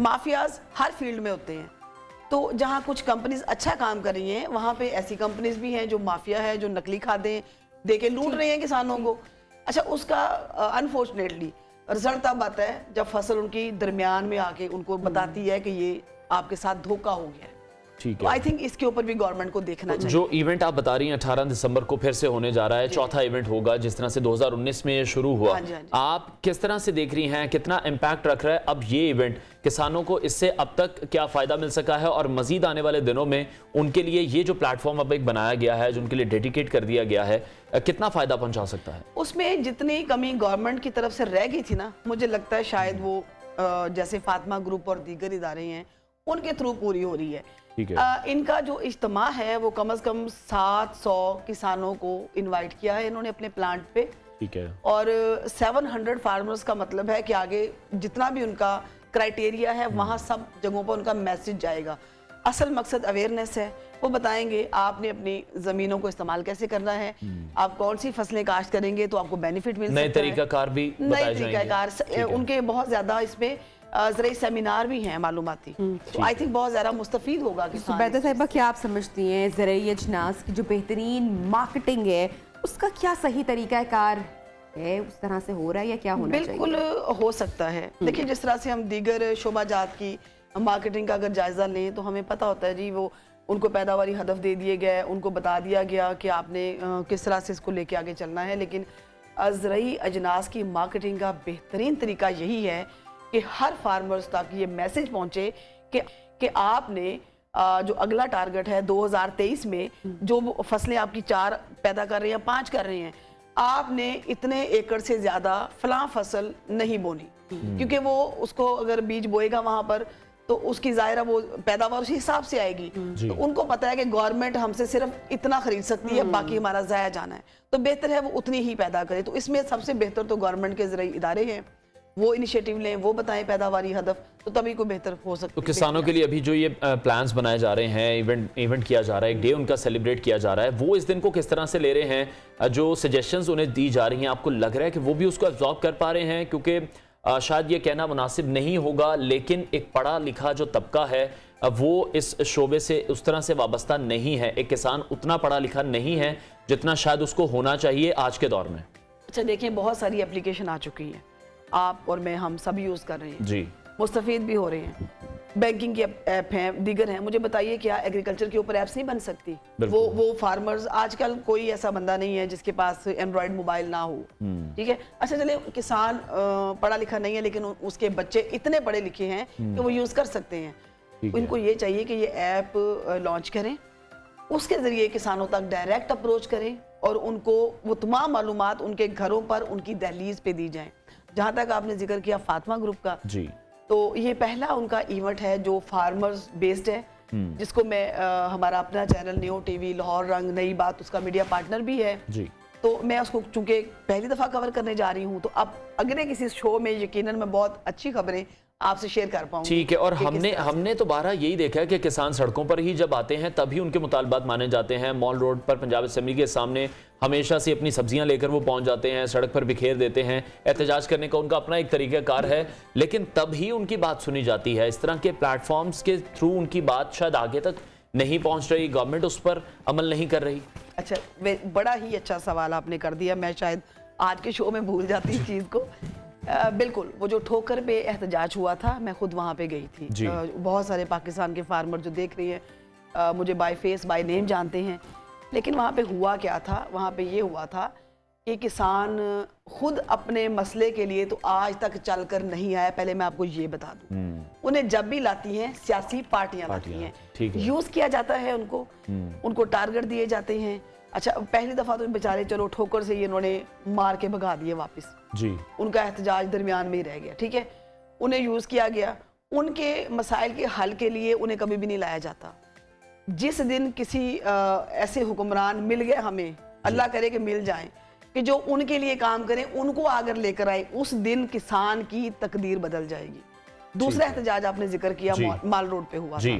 माफियाज हर फील्ड में होते हैं। तो जहाँ कुछ कंपनीज अच्छा काम कर रही हैं, वहाँ पे ऐसी कंपनीज भी हैं जो माफिया है, जो नकली खादें दे के लूट रही हैं किसानों को। अच्छा, उसका अनफॉर्चुनेटली रिजल्ट तब आता है जब फसल उनकी दरमियान में आके उनको बताती है कि ये आपके साथ धोखा हो गया है। ठीक है, आई थिंक इसके ऊपर भी गवर्नमेंट को देखना चाहिए। जो इवेंट आप बता रही हैं 18 दिसंबर को फिर से होने जा रहा है, चौथा इवेंट होगा, जिस तरह से 2019 में ये शुरू हुआ। हाँ जी, हाँ जी। आप किस तरह से देख रही हैं, कितना इम्पैक्ट रख रहा है अब ये इवेंट? किसानों को इससे अब तक क्या फायदा मिल सका है, और मजीद आने वाले दिनों में उनके लिए ये जो प्लेटफॉर्म अब एक बनाया गया है, जो उनके लिए डेडिकेट कर दिया गया है, कितना फायदा पहुंचा सकता है? उसमें जितनी कमी गवर्नमेंट की तरफ से रह गई थी ना, मुझे लगता है शायद वो जैसे फातिमा ग्रुप और दीगर इदारे हैं उनके थ्रू पूरी हो रही है। ठीक है। इनका जो इज्तिमा है वो कम से कम 700 किसानों को इनवाइट किया है इन्होंने अपने प्लांट पे। ठीक है। और 700 फार्मर्स का मतलब है कि आगे जितना भी उनका क्राइटेरिया है वहाँ सब जगहों पर उनका मैसेज जाएगा। असल मकसद अवेयरनेस है, वो बताएंगे आपने अपनी ज़मीनों को इस्तेमाल कैसे करना है, आप कौन सी फसलें काश्त करेंगे तो आपको बेनिफिट मिल सकता है। नए तरीकाकार भी नए तरीकाकार उनके बहुत ज़्यादा इसमें ज़राई सेमिनार भी हैं मालूमाती, तो आई थिंक बहुत ज़्यादा मुस्तफीद होगा किसान। जुबैदा साहिबा, क्या आप समझती हैं ज़राई अजनास की जो बेहतरीन मार्केटिंग है उसका क्या सही तरीक़ाकार है? उस तरह से हो रहा है या क्या होना चाहिए? बिल्कुल हो सकता है। देखिए, जिस तरह से हम दीगर शोबाजात की मार्केटिंग का अगर जायज़ा लें तो हमें पता होता है जी, वो उनको पैदावारी हदफ दे दिए गए, उनको बता दिया गया कि आपने किस तरह से इसको लेके आगे चलना है। लेकिन ज़राई अजनास की मार्केटिंग का बेहतरीन तरीका यही है कि हर फार्मर्स तक ये मैसेज पहुंचे कि आपने जो अगला टारगेट है 2023 में, जो फसलें आपकी 4 पैदा कर रही हैं, 5 कर रही हैं, आपने इतने एकड़ से ज़्यादा फलां फसल नहीं बोनी, क्योंकि वो उसको अगर बीज बोएगा वहाँ पर तो उसकी ज़ाहिर वो पैदावार उसी हिसाब से आएगी। तो उनको पता है कि गवर्नमेंट हमसे सिर्फ इतना खरीद सकती है, बाकी हमारा ज़ाया जाना है, तो बेहतर है वो उतनी ही पैदा करे। तो इसमें सबसे बेहतर तो गवर्नमेंट के ज़राई इदारे हैं, वो इनिशिएटिव लें, वो बताएं पैदावारी हदफ, तो तभी कोई बेहतर हो सकता है। तो किसानों के लिए अभी जो ये प्लान्स बनाए जा रहे हैं, इवेंट किया जा रहा है, एक डे उनका सेलिब्रेट किया जा रहा है, वो इस दिन को किस तरह से ले रहे हैं? जो सजेशंस उन्हें दी जा रही हैं, आपको लग रहा है कि वो भी उसको एब्जॉर्ब कर पा रहे हैं? क्योंकि शायद ये कहना मुनासिब नहीं होगा, लेकिन एक पढ़ा लिखा जो तबका है वो इस शोबे से उस तरह से वाबस्ता नहीं है। एक किसान उतना पढ़ा लिखा नहीं है जितना शायद उसको होना चाहिए आज के दौर में। अच्छा, देखिए, बहुत सारी एप्लीकेशन आ चुकी हैं, आप और मैं, हम सब यूज़ कर रहे हैं जी, मुस्तफ़ीद भी हो रहे हैं। बैंकिंग की ऐप हैं, दीगर हैं। मुझे बताइए, क्या एग्रीकल्चर के ऊपर ऐप्स नहीं बन सकती? वो फार्मर्स, आजकल कोई ऐसा बंदा नहीं है जिसके पास एंड्रॉयड मोबाइल ना हो। ठीक है, अच्छा चले, किसान पढ़ा लिखा नहीं है लेकिन उसके बच्चे इतने पढ़े लिखे हैं कि वो यूज़ कर सकते हैं। ठीक है। इनको ये चाहिए कि ये ऐप लॉन्च करें, उसके ज़रिए किसानों तक डायरेक्ट अप्रोच करें और उनको वो तमाम मालूमात उनके घरों पर उनकी दहलीज पे दी जाएं। जहाँ तक आपने जिक्र किया फातिमा ग्रुप का, जी, तो ये पहला उनका इवेंट है जो फार्मर्स बेस्ड है, जिसको मैं हमारा अपना चैनल न्यू टीवी लाहौर रंग नई बात उसका मीडिया पार्टनर भी है, जी, तो मैं उसको चूंकि पहली दफ़ा कवर करने जा रही हूँ, तो अब अगले किसी शो में यकीनन मैं बहुत अच्छी खबरें आपसे शेयर कर पाऊंगी। ठीक है। और कि किस तरह से। हमने तो बारह यही देखा है कि किसान सड़कों पर ही जब आते हैं तभी उनके मुतालबात माने जाते हैं। मॉल रोड पर पंजाब असेंबली के सामने हमेशा से अपनी सब्जियां लेकर वो पहुंच जाते हैं, सड़क पर बिखेर देते हैं। एहतजाज करने का उनका अपना एक तरीक़ाकार है, लेकिन तब ही उनकी बात सुनी जाती है। इस तरह के प्लेटफॉर्म्स के थ्रू उनकी बात शायद आगे तक नहीं पहुंच रही, गवर्नमेंट उस पर अमल नहीं कर रही। अच्छा, बड़ा ही अच्छा सवाल आपने कर दिया, मैं शायद आज के शो में भूल जाती इस चीज़ को। बिल्कुल, वो जो ठोकर पे एहतजाज हुआ था, मैं खुद वहाँ पे गई थी। बहुत सारे पाकिस्तान के फार्मर जो देख रही हैं मुझे बाय फेस बाय नेम जानते हैं, लेकिन वहाँ पे हुआ क्या था, वहाँ पे ये हुआ था कि किसान खुद अपने मसले के लिए तो आज तक चलकर नहीं आया। पहले मैं आपको ये बता दूं, उन्हें जब भी लाती हैं सियासी पार्टियां लाती हैं, यूज किया जाता है उनको टारगेट दिए जाते हैं। अच्छा, पहली दफा तो बेचारे चलो ठोकर से ये इन्होंने मार के भगा दिए वापस जी, उनका एहतजाज दरमियान में ही रह गया, ठीक है, उन्हें यूज किया गया। उनके मसाइल के हल के लिए उन्हें कभी भी नहीं लाया जाता। जिस दिन किसी ऐसे हुक्मरान मिल गए हमें, अल्लाह करे कि मिल जाएं, कि जो उनके लिए काम करें, उनको आकर लेकर आए, उस दिन किसान की तकदीर बदल जाएगी। दूसरा एहतजाज आपने जिक्र किया माल रोड पे हुआ था,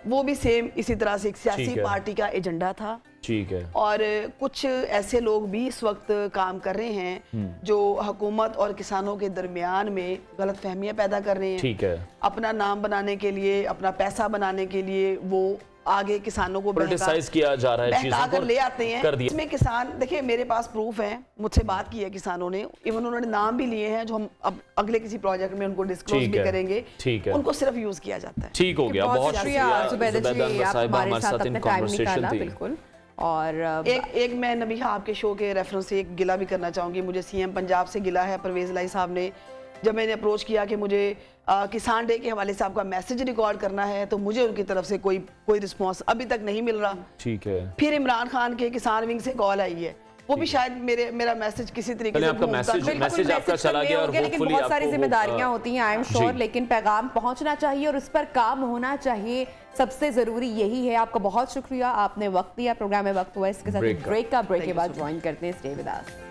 वो भी सेम इसी तरह से एक सियासी पार्टी का एजेंडा था। ठीक है। और कुछ ऐसे लोग भी इस वक्त काम कर रहे हैं जो हुकूमत और किसानों के दरमियान में गलत फहमियां पैदा कर रहे हैं। ठीक है। अपना नाम बनाने के लिए, अपना पैसा बनाने के लिए वो आगे किसानों को क्रिटिसाइज किया जा रहा है, चीजों को ले आते हैं। इसमें किसान, देखिए मेरे पास प्रूफ है, मुझसे बात की है किसानों ने, इवन उन्होंने नाम भी लिए हैं जो हम अब अगले किसी प्रोजेक्ट में उनको डिस्क्लोज भी करेंगे। ठीक है। उनको सिर्फ यूज किया जाता है। ठीक हो गया, बहुत शुक्रिया जुबैदा जी, आप हमारे साथ अपना टाइम निकाला, बिल्कुल। और एक मैं नबीहा आपके शो के रेफरेंस से एक गिला भी करना चाहूँगी। मुझे सीएम पंजाब से गिला है, परवेज लाई साहब ने, जब मैंने अप्रोच किया कि मुझे किसान डे के हवाले से आपका मैसेज रिकॉर्ड करना है, तो मुझे उनकी तरफ से कोई रिस्पांस अभी तक नहीं मिल रहा। ठीक है। फिर इमरान खान के किसान विंग से कॉल आई है, वो भी शायद मेरा मैसेज किसी तरीके से आपका मैसेज आपका चला गया, और लेकिन बहुत सारी जिम्मेदारियां होती हैं, आई एम श्योर, लेकिन पैगाम पहुंचना चाहिए और उस पर काम होना चाहिए, सबसे जरूरी यही है। आपका बहुत शुक्रिया, आपने वक्त दिया, प्रोग्राम में वक्त हुआ। इसके साथ ब्रेक के बाद ज्वाइन करते हैं, stay with us.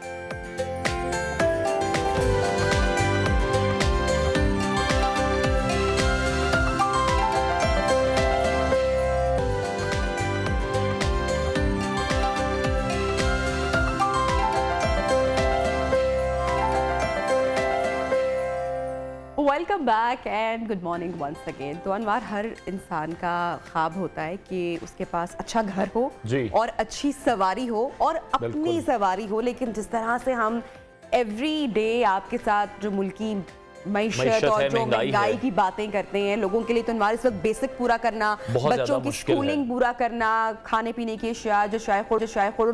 Welcome back and good morning once again. तो अनवार, हर इंसान का ख्वाब होता है कि उसके पास अच्छा घर हो और अच्छी सवारी हो और अपनी सवारी हो, लेकिन जिस तरह से हम एवरी डे आपके साथ जो मुल्की मईशत और जो महंगाई की बातें करते हैं, लोगों के लिए तो अनवार इस वक्त बेसिक पूरा करना, बच्चों की स्कूलिंग पूरा करना, खाने पीने की अशिया जो शाय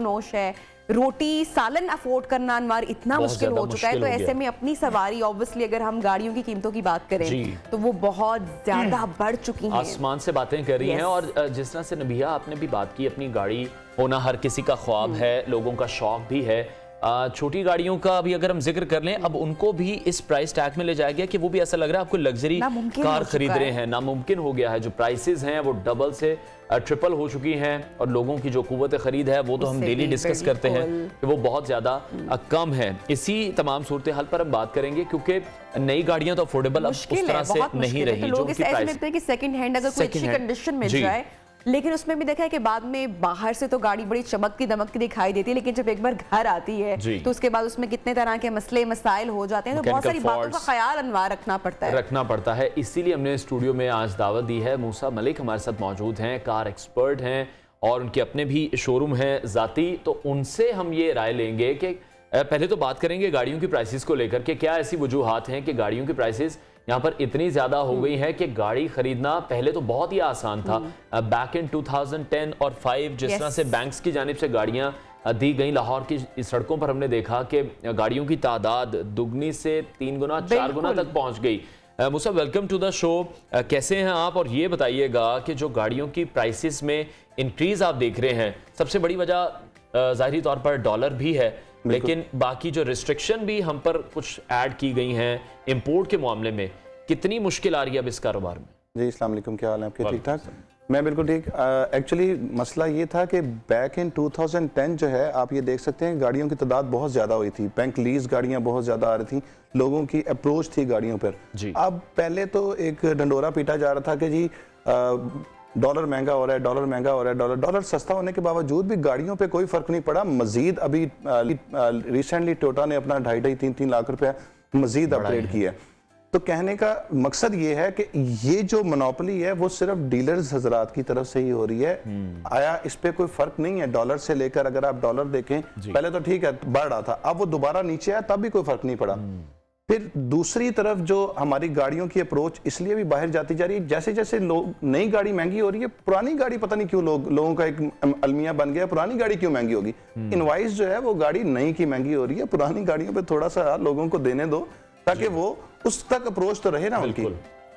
नोश है, रोटी सालन अफोर्ड करना अनवार इतना मुश्किल हो चुका है। तो ऐसे में अपनी सवारी, ऑब्वियसली अगर हम गाड़ियों की कीमतों की बात करें तो वो बहुत ज्यादा बढ़ चुकी हैं, आसमान से बातें कर रही हैं। और जिस तरह से नबिया आपने भी बात की, अपनी गाड़ी होना हर किसी का ख्वाब है, लोगों का शौक भी है। छोटी गाड़ियों का भी अगर हम जिक्र कर लें, अब उनको भी इस प्राइस टैग में ले जाया गया कि वो भी ऐसा लग रहा है आपको लग्जरी कार खरीद रहे हैं, नामुमकिन हो गया है। जो प्राइसेस हैं वो डबल से ट्रिपल हो चुकी हैं, और लोगों की जो कुव्वत खरीद है वो तो हम डेली डिस्कस करते हैं कि वो बहुत ज्यादा कम है। इसी तमाम सूरत हाल पर हम बात करेंगे, क्योंकि नई गाड़ियां तो अफोर्डेबल अब उस तरह से नहीं रही। लोग ऐसे लगता है कि सेकंड हैंड अगर कोई अच्छी कंडीशन में जाए, लेकिन उसमें भी देखा है कि बाद में बाहर से तो गाड़ी बड़ी चमकती दमकती दिखाई देती है, लेकिन जब एक बार घर आती है तो उसके बाद उसमें कितने तरह के मसले मसाइल हो जाते हैं, तो बहुत सारी बातों का ख्याल अनवार रखना पड़ता है। इसीलिए हमने स्टूडियो में आज दावत दी है। मूसा मलिक हमारे साथ मौजूद हैं, कार एक्सपर्ट हैं और उनके अपने भी शोरूम है जाती। तो उनसे हम ये राय लेंगे कि पहले तो बात करेंगे गाड़ियों की प्राइसेस को लेकर के, क्या ऐसी वजूहात हैं कि गाड़ियों की प्राइसेस यहाँ पर इतनी ज्यादा हो गई है कि गाड़ी खरीदना पहले तो बहुत ही आसान था। बैक इन 2010 और 5 जिस तरह से बैंक्स की जानिब से गाड़ियां दी गई, लाहौर की सड़कों पर हमने देखा कि गाड़ियों की तादाद दुगनी से 3 गुना 4 गुना तक पहुंच गई। मूसा, वेलकम टू द शो। कैसे हैं आप? और ये बताइएगा कि जो गाड़ियों की प्राइसेस में इंक्रीज आप देख रहे हैं, सबसे बड़ी वजह ज़ाहिरी तौर पर डॉलर भी है, लेकिन बाकी जो रिस्ट्रिक्शन भी हम पर कुछ ऐड की गई हैं इंपोर्ट के मामले में, कितनी मुश्किल आ रही है अब इस कारोबार में? जी, अस्सलाम वालेकुम, क्या हाल है आपके? ठीक ठाक? मैं बिल्कुल ठीक। एक्चुअली मसला ये था कि बैक इन 2010 जो है, आप ये देख सकते हैं गाड़ियों की तादाद बहुत ज़्यादा हुई थी, बैंक लीज गाड़ियाँ बहुत ज़्यादा आ रही थी, लोगों की अप्रोच थी गाड़ियों पर। अब पहले तो एक ढंडोरा पीटा जा रहा था कि जी डॉलर महंगा हो रहा है, डॉलर महंगा हो रहा है, डॉलर सस्ता होने के बावजूद भी गाड़ियों पे कोई फर्क नहीं पड़ा। मजीद अभी रिसेंटली टोयोटा ने अपना 2.5-3 लाख रुपया मजीद अपग्रेड किया है। तो कहने का मकसद ये है कि ये जो मोनोपोली है वो सिर्फ डीलर्स हजरात की तरफ से ही हो रही है। आया इस पे कोई फर्क नहीं है डॉलर से लेकर, अगर आप डॉलर देखें पहले तो ठीक है बढ़ रहा था, अब वो दोबारा नीचे आया तब भी कोई फर्क नहीं पड़ा। फिर दूसरी तरफ जो हमारी गाड़ियों की अप्रोच इसलिए भी बाहर जाती जा रही है, जैसे जैसे नई गाड़ी महंगी हो रही है, पुरानी गाड़ी पता नहीं क्यों लोगों का एक अलमिया बन गया, पुरानी गाड़ी क्यों महंगी होगी। इनवाइस जो है वो गाड़ी नई की महंगी हो रही है, पुरानी गाड़ियों पे थोड़ा सा लोगों को देने दो ताकि वो उस तक अप्रोच तो रहे ना उनकी।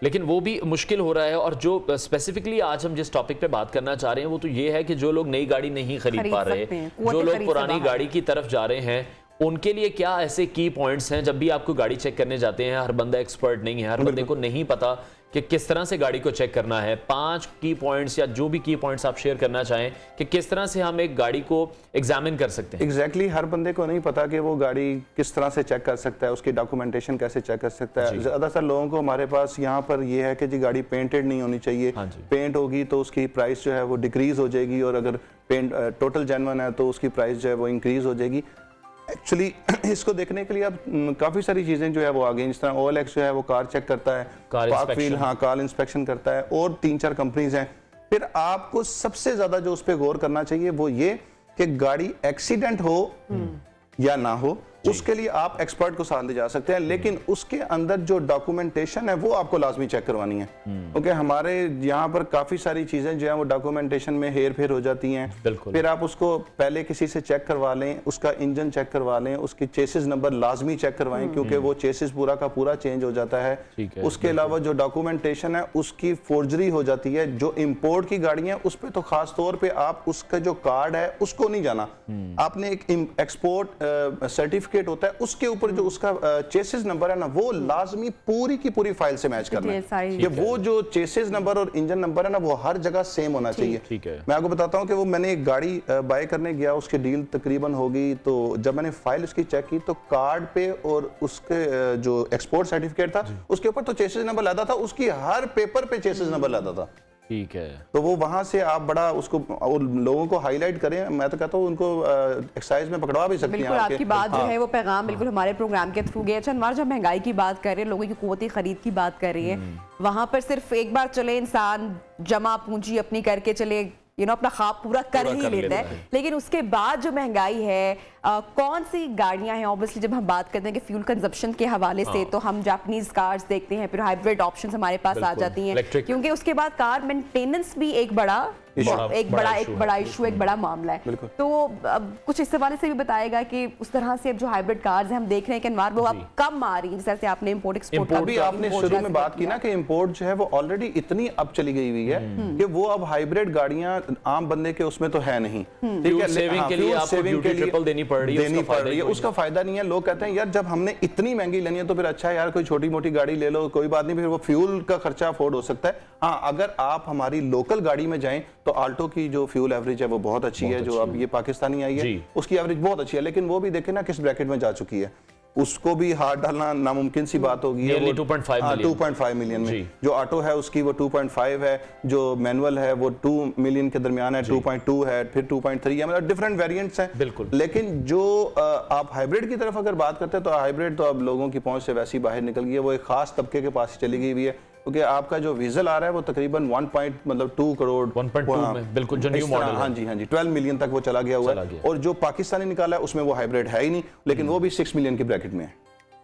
लेकिन वो भी मुश्किल हो रहा है। और जो स्पेसिफिकली आज हम जिस टॉपिक पे बात करना चाह रहे हैं वो तो ये है कि जो लोग नई गाड़ी नहीं खरीद पा रहे, जो लोग पुरानी गाड़ी की तरफ जा रहे हैं, उनके लिए क्या ऐसे की पॉइंट्स हैं? जब भी आपको गाड़ी चेक करने जाते हैं, हर बंदा एक्सपर्ट नहीं है, हर बंदे को नहीं पता कि किस तरह से गाड़ी को चेक करना है। 5 की पॉइंट्स या जो भी की पॉइंट्स आप शेयर करना चाहें कि किस तरह से हम एक गाड़ी को एग्जामिन कर सकते हैं। एग्जैक्टली हर बंदे को नहीं पता कि वो गाड़ी किस तरह से चेक कर सकता है, उसकी डॉक्यूमेंटेशन कैसे चेक कर सकता है। ज़्यादातर लोगों को हमारे पास यहाँ पर ये है कि जी गाड़ी पेंटेड नहीं होनी चाहिए, पेंट होगी तो उसकी प्राइस जो है वो डिक्रीज हो जाएगी, और अगर पेंट टोटल जेन्युइन है तो उसकी प्राइस जो है वो इंक्रीज हो जाएगी। एक्चुअली इसको देखने के लिए अब काफी सारी चीजें जो है वो आ गई, जिस तरह OLX जो है वो कार चेक करता है, पार्कफील्ड कार इंस्पेक्शन करता है, और 3-4 कंपनीज हैं। फिर आपको सबसे ज्यादा जो उस पर गौर करना चाहिए वो ये कि गाड़ी एक्सीडेंट हो या ना हो, उसके लिए आप एक्सपर्ट को साथ ले जा सकते हैं, लेकिन उसके अंदर जो डॉक्यूमेंटेशन है वो आपको लाजमी चेक करवानी है, क्योंकि हमारे यहाँ पर काफी सारी चीजें जो है वो डॉक्यूमेंटेशन में हेर फेर हो जाती हैं। फिर आप उसको पहले किसी से चेक करवा लें, उसका इंजन चेक करवा लें, उसकी चेसिस नंबर लाजमी चेक करवाएं, क्योंकि वो चेसिस पूरा का पूरा चेंज हो जाता है। उसके अलावा जो डॉक्यूमेंटेशन है उसकी फोर्जरी हो जाती है। जो इम्पोर्ट की गाड़ियां उस पर तो खास तौर पर आप उसका जो कार्ड है उसको नहीं जाना, आपने एक एक्सपोर्ट सर्टिफिकेट होता है उसके ऊपर जो उसका चेसिस नंबर है ना वो लाजमी पूरी की पूरी फाइल से मैच करना है। ये वो जो चेसिस नंबर और इंजन नंबर है ना वो हर जगह सेम होना चाहिए। ठीक है। मैं आपको बताता हूं कि वो मैंने एक गाड़ी बाय करने गया, उसकी डील तकरीबन हो गई, तो जब मैंने फाइल उसकी चेक की तो कार्ड पे और उसके जो एक्सपोर्ट सर्टिफिकेट था उसके ऊपर तो चेसिस नंबर लगा था, उसकी हर पेपर पे चेसिस नंबर लगा था। ठीक है। तो वो वहां से आप बड़ा उसको और लोगों को हाईलाइट करें। मैं तो कहता हूँ उनको एक्साइज में पकड़वा भी सकती हैं। बिल्कुल आपकी बात जो है वो पैगाम बिल्कुल हमारे प्रोग्राम के थ्रू गया। अच्छा अनवर, जब महंगाई की बात कर रहे हैं, लोगों की कुव्वत खरीद की बात कर रही है, वहां पर सिर्फ एक बार चले इंसान जमा पूंजी अपनी करके चले अपना ख्वाब पूरा कर ही लेता है, लेकिन उसके बाद जो महंगाई है, कौन सी गाड़ियां हैं, ऑब्वियसली जब हम बात करते हैं कि फ्यूल कंजप्शन के हवाले से तो हम जापानीज कार्स देखते हैं, फिर हाइब्रिड ऑप्शंस हमारे पास आ जाती हैं, क्योंकि उसके बाद कार मेंटेनेंस भी एक बड़ा इशू, एक बड़ा मामला है। तो कुछ इस हवाले से भी बताएगा कि उस तरह से अब जो हाइब्रिड कार्स हैं हम देख रहे हैं कि अनवार वो अब कम आ रही है, जैसे आपने इंपोर्ट एक्सपोर्ट अभी आपने शुरू में बात की ना कि इंपोर्ट जो है वो ऑलरेडी इतनी अब चली गई हुई है कि वो अब हाइब्रिड गाड़ियां आम बंदे के उसमें तो है नहीं। ठीक है, सेविंग के लिए आपको ड्यूटी ट्रिपल देनी पड़ रही है, उसका फायदा नहीं है। लोग कहते हैं यार जब हमने इतनी महंगी लेनी है तो फिर अच्छा है यार कोई छोटी मोटी गाड़ी ले लो, कोई बात नहीं, फिर वो फ्यूल का खर्चा अफोर्ड हो सकता है। हाँ, अगर आप हमारी लोकल गाड़ी में जाएं तो आल्टो की जो फ्यूल एवरेज है वो बहुत अच्छी है, जो अब ये पाकिस्तानी आई है उसकी एवरेज बहुत अच्छी है, लेकिन वो भी देखें ना किस ब्रैकेट में जा चुकी है, उसको भी हाथ डालना नामुमकिन सी बात होगी। 2.5 मिलियन में जो ऑटो है उसकी वो 2.5 है, जो मैनुअल है वो 2 मिलियन के दरमियान है, 2.2 है, फिर 2.3 है, मतलब डिफरेंट वेरिएंट्स हैं। बिल्कुल। लेकिन जो आप हाइब्रिड की तरफ अगर बात करते हैं तो हाइब्रिड तो अब लोगों की पहुंच से वैसे ही बाहर निकल गई है, वो एक खास तबके के पास चली गई हुई है, क्योंकि आपका जो वीजल आ रहा है वो तकरीबन 1.2 करोड़ 1.2 में बिल्कुल जो न्यू मॉडल, हाँ जी 12 मिलियन तक वो चला गया हुआ है, और जो पाकिस्तानी निकाला है उसमें वो हाइब्रिड है ही नहीं, लेकिन वो भी 6 मिलियन की ब्रैकेट में है।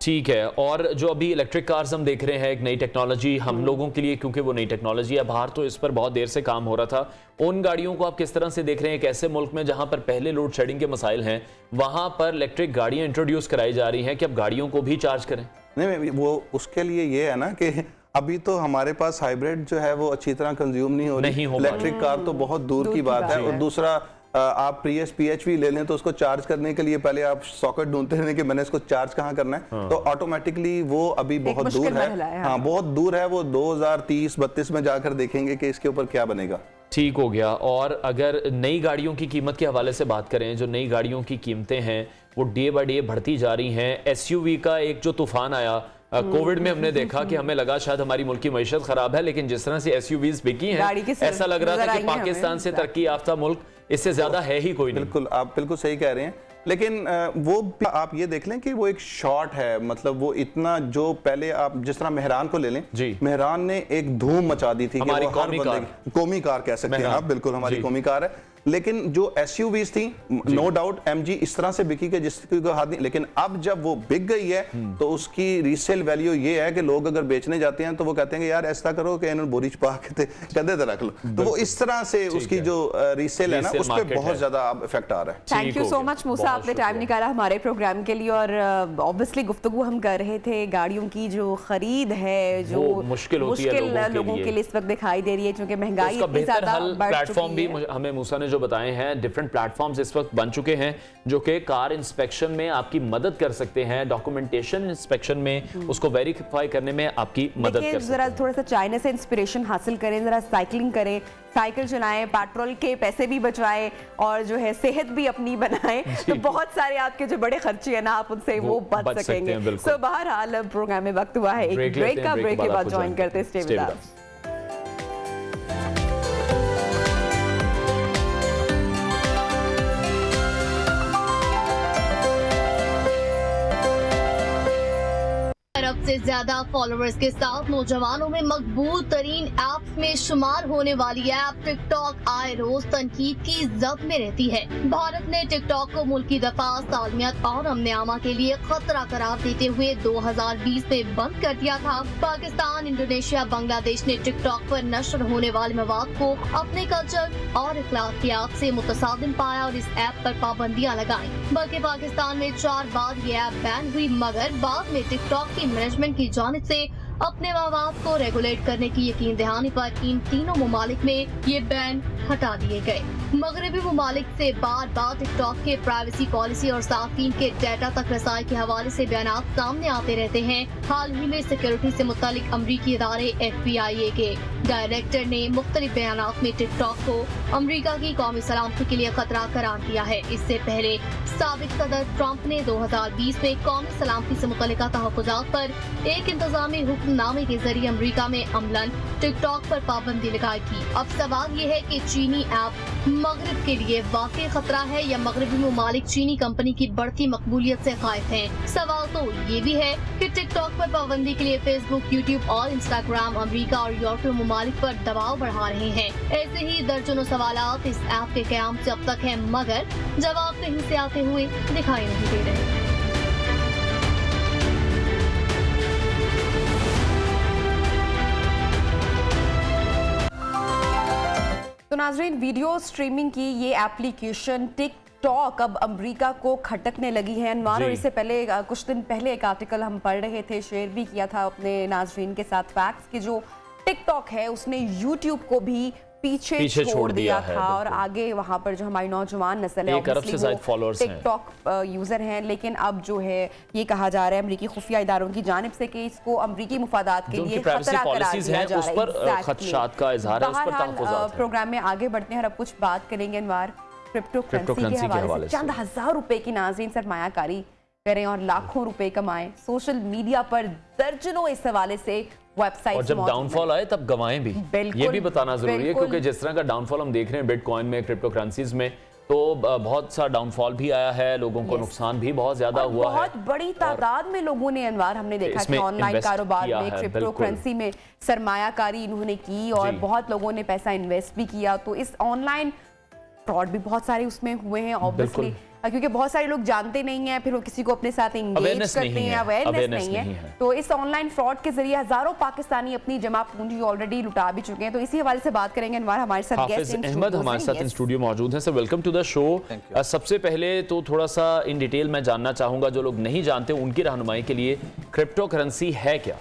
ठीक है। और जो अभी इलेक्ट्रिक कार्स हम देख रहे हैं, एक नई टेक्नोलॉजी हम लोगों के लिए, क्योंकि वो नई टेक्नोलॉजी है, बाहर तो इस पर बहुत देर से काम हो रहा था, उन गाड़ियों को आप किस तरह से देख रहे हैं? एक ऐसे मुल्क में जहां पर पहले लोड शेडिंग के मसाइल हैं, वहां पर इलेक्ट्रिक गाड़ियां इंट्रोड्यूस कराई जा रही हैं कि अब गाड़ियों को भी चार्ज करें। नहीं, वो उसके लिए ये है ना कि अभी तो हमारे पास हाइब्रिड जो है वो अच्छी तरह कंज्यूम नहीं हो रही, इलेक्ट्रिक कार तो बहुत दूर की बात है। और दूसरा आप प्रियस PHV ले लें तो उसको चार्ज करने के लिए पहले आप सॉकेट ढूंढते रहने कि मैंने इसको चार्ज कहाँ करना है, तो ऑटोमेटिकली वो अभी बहुत दूर है। हाँ, बहुत दूर है, वो 2030-32 में जाकर देखेंगे कि इसके ऊपर क्या बनेगा। ठीक हो गया। और अगर नई गाड़ियों की कीमत के हवाले से बात करें, जो नई गाड़ियों की कीमतें हैं वो डे बाय डे बढ़ती जा रही हैं। SUV का एक जो तूफान आया कोविड में, हमने देखा कि हमें लगा शायद हमारी मुल्क की मईशत खराब है, लेकिन जिस तरह से SUVs बिकी हैं ऐसा लग रहा था कि पाकिस्तान से तरक्की याफ्ता मुल्क इससे ज्यादा है ही कोई नहीं। बिल्कुल, आप बिल्कुल सही कह रहे हैं, लेकिन वो आप ये देख लें कि वो एक शॉर्ट है, मतलब वो इतना जो पहले आप जिस तरह मेहरान को ले लें, मेहरान ने एक धूम मचा दी थी, हमारी कौमी कार कह सकते हैं आप, बिल्कुल हमारी कौमी कार है। लेकिन जो SUVs थी, नो डाउट MG इस तरह से बिकी कि जिसकी कोई हाथ नहीं, लेकिन अब जब वो बिक गई है तो उसकी रीसेल वैल्यू ये है कि लोग अगर बेचने जाते हैं तो वो कहते हैं कि यार ऐसा करो कि इन्होंने बोरी छुपा के कंधे पे रख लो, तो वो इस तरह से उसकी जो रीसेल है ना उस पर बहुत ज्यादा इफेक्ट आ रहा है। थैंक यू सो मच मूसा, आपने टाइम निकाला हमारे प्रोग्राम के लिए। और ऑब्वियसली गुफ्तगू हम कर रहे थे गाड़ियों की जो खरीद है, जो मुश्किल लोगों के लिए इस वक्त दिखाई दे रही है, क्योंकि महंगाई इतनी ज्यादा बढ़ प्लेटफॉर्म चुकी भी है। हमें मूसा ने जो बताए हैं, डिफरेंट प्लेटफॉर्म्स इस वक्त बन चुके हैं जो कि कार इंस्पेक्शन में आपकी मदद कर सकते हैं, डॉक्यूमेंटेशन इंस्पेक्शन में उसको वेरीफाई करने में आपकी मदद कर सकते हैं। जरा थोड़ा सा चाइना से इंस्पिरेशन हासिल करें, जरा साइकिलिंग करें, साइकिल चलाएं, पेट्रोल के पैसे भी बचाएं और जो है सेहत भी अपनी बनाएं, तो बहुत सारे आपके जो बड़े खर्चे हैं ना आप उनसे वो बच सकेंगे। सो बहरहाल प्रोग्राम में वक्त हुआ है एक ब्रेक का, ब्रेक के बाद ज्वाइन करते हैं। स्टे विद अस। अरब से ज्यादा फॉलोअर्स के साथ नौजवानों में मकबूल तरीन ऐप में शुमार होने वाली ऐप टिकटॉक आए रोज तनकीद की जद में रहती है। भारत ने टिकटॉक को मुल्क की दफा, सालमियत और अमन आमा के लिए खतरा करार देते हुए 2020 में बंद कर दिया था। पाकिस्तान, इंडोनेशिया, बांग्लादेश ने टिकटॉक पर नशर होने वाले मवाद को अपने कल्चर और अखलाकियात से मुतसादिम पाया और इस ऐप पर पाबंदियां लगाई। बल्कि पाकिस्तान में 4 बार ये ऐप बैन हुई, मगर बाद में टिकटॉक की मैनेजमेंट की जानिब से अपने मवाद को रेगुलेट करने की यकीन दहानी पर इन तीनों ममालिक में ये बैन हटा दिए गए। मगरबी ममालिक से बार बार टिकटॉक के प्राइवेसी पॉलिसी और सार्फिन के डाटा तक रसाई के हवाले से बयानात सामने आते रहते हैं। हाल ही में सिक्योरिटी से मुतालिक अमरीकी इदारे FBI के डायरेक्टर ने मुख्तलिफ बयानात में टिकटॉक को अमरीका की कौमी सलामती के लिए खतरा करार दिया है। इससे पहले साबिक सदर ट्रंप ने 2020 में कौमी सलामती से मुतल्लिका तहफ़्फ़ुज़ात पर एक इंतजामी हुक्मनामे के जरिए अमरीका में अमलन टिकटॉक पर पाबंदी लगाई थी। अब सवाल ये है कि चीनी ऐप मगरिब के लिए वाकई खतरा है या मगरबी ममालिक चीनी कंपनी की बढ़ती मकबूलियत से खाइफ हैं। सवाल तो ये भी है कि टिकटॉक पर पाबंदी के लिए फेसबुक, यूट्यूब और इंस्टाग्राम अमेरिका और यूरोपीय ममालिक पर दबाव बढ़ा रहे हैं। ऐसे ही दर्जनों सवालात इस ऐप के क़याम से अब तक हैं, मगर जवाब कहीं से आते हुए दिखाई नहीं दे रहे। तो नाज़रीन, वीडियो स्ट्रीमिंग की ये एप्लीकेशन टिकटॉक अब अमेरिका को खटकने लगी है अनवार। और इससे पहले कुछ दिन पहले एक आर्टिकल हम पढ़ रहे थे, शेयर भी किया था अपने नाज़रीन के साथ फैक्ट्स कि जो टिकटॉक है उसने यूट्यूब को भी पीछे छोड़ दिया था और आगे वहां पर जो हमारी नौजवान नस्ल है टिकटॉक यूजर हैं। लेकिन अब जो है ये कहा जा रहा है अमरीकी खुफिया इदारों की जानिब से कि इसको अमरीकी मुफादात के लिए खतरा करार दिया जा रहा है। प्रोग्राम में आगे बढ़ते हैं और अब कुछ बात करेंगे अनवार क्रिप्टो करेंसी के हवाले से। चंद हजार रुपए की नाज़रीन सरमायाकारी करें और लाखों रुपए कमाएं। सोशल मीडिया पर दर्जनों इस हवाले से वेबसाइट, और जब डाउनफॉल आए तब गवाएं भी, ये भी बताना जरूरी है, क्योंकि जिस तरह का डाउनफॉल हम देख रहे हैं बिटकॉइन में, क्रिप्टो करेंसीज में, तो बहुत सा डाउनफॉल भी आया है, लोगों को नुकसान भी बहुत ज्यादा हुआ है। बहुत बड़ी तादाद में लोगों ने अनवार हमने देखा कि ऑनलाइन कारोबार में क्रिप्टो करेंसी में सरमायाकारी इन्होंने की और बहुत लोगों ने पैसा इन्वेस्ट भी किया। तो इस ऑनलाइन फ्रॉड भी बहुत सारे उसमें हुए हैं ऑब्वियसली। क्योंकि बहुत सारे लोग जानते नहीं हैं, फिर वो किसी को अपने साथ एंगेज Awareness करते नहीं हैं, है, अवेयरनेस awareness नहीं नहीं है। है। तो इस ऑनलाइन फ्रॉड के जरिए हजारों पाकिस्तानी अपनी जमा पूंजी ऑलरेडी लुटा भी चुके हैं। तो इसी हवाले से बात करेंगे। अनवर हमारे साथ हाफिज अहमद हमारे साथ इन स्टूडियो मौजूद हैं। Sir welcome to the show. सबसे पहले तो थोड़ा सा इन डिटेल मैं जानना चाहूंगा, जो लोग नहीं जानते उनकी रहनुमाई के लिए, क्रिप्टो करेंसी है क्या?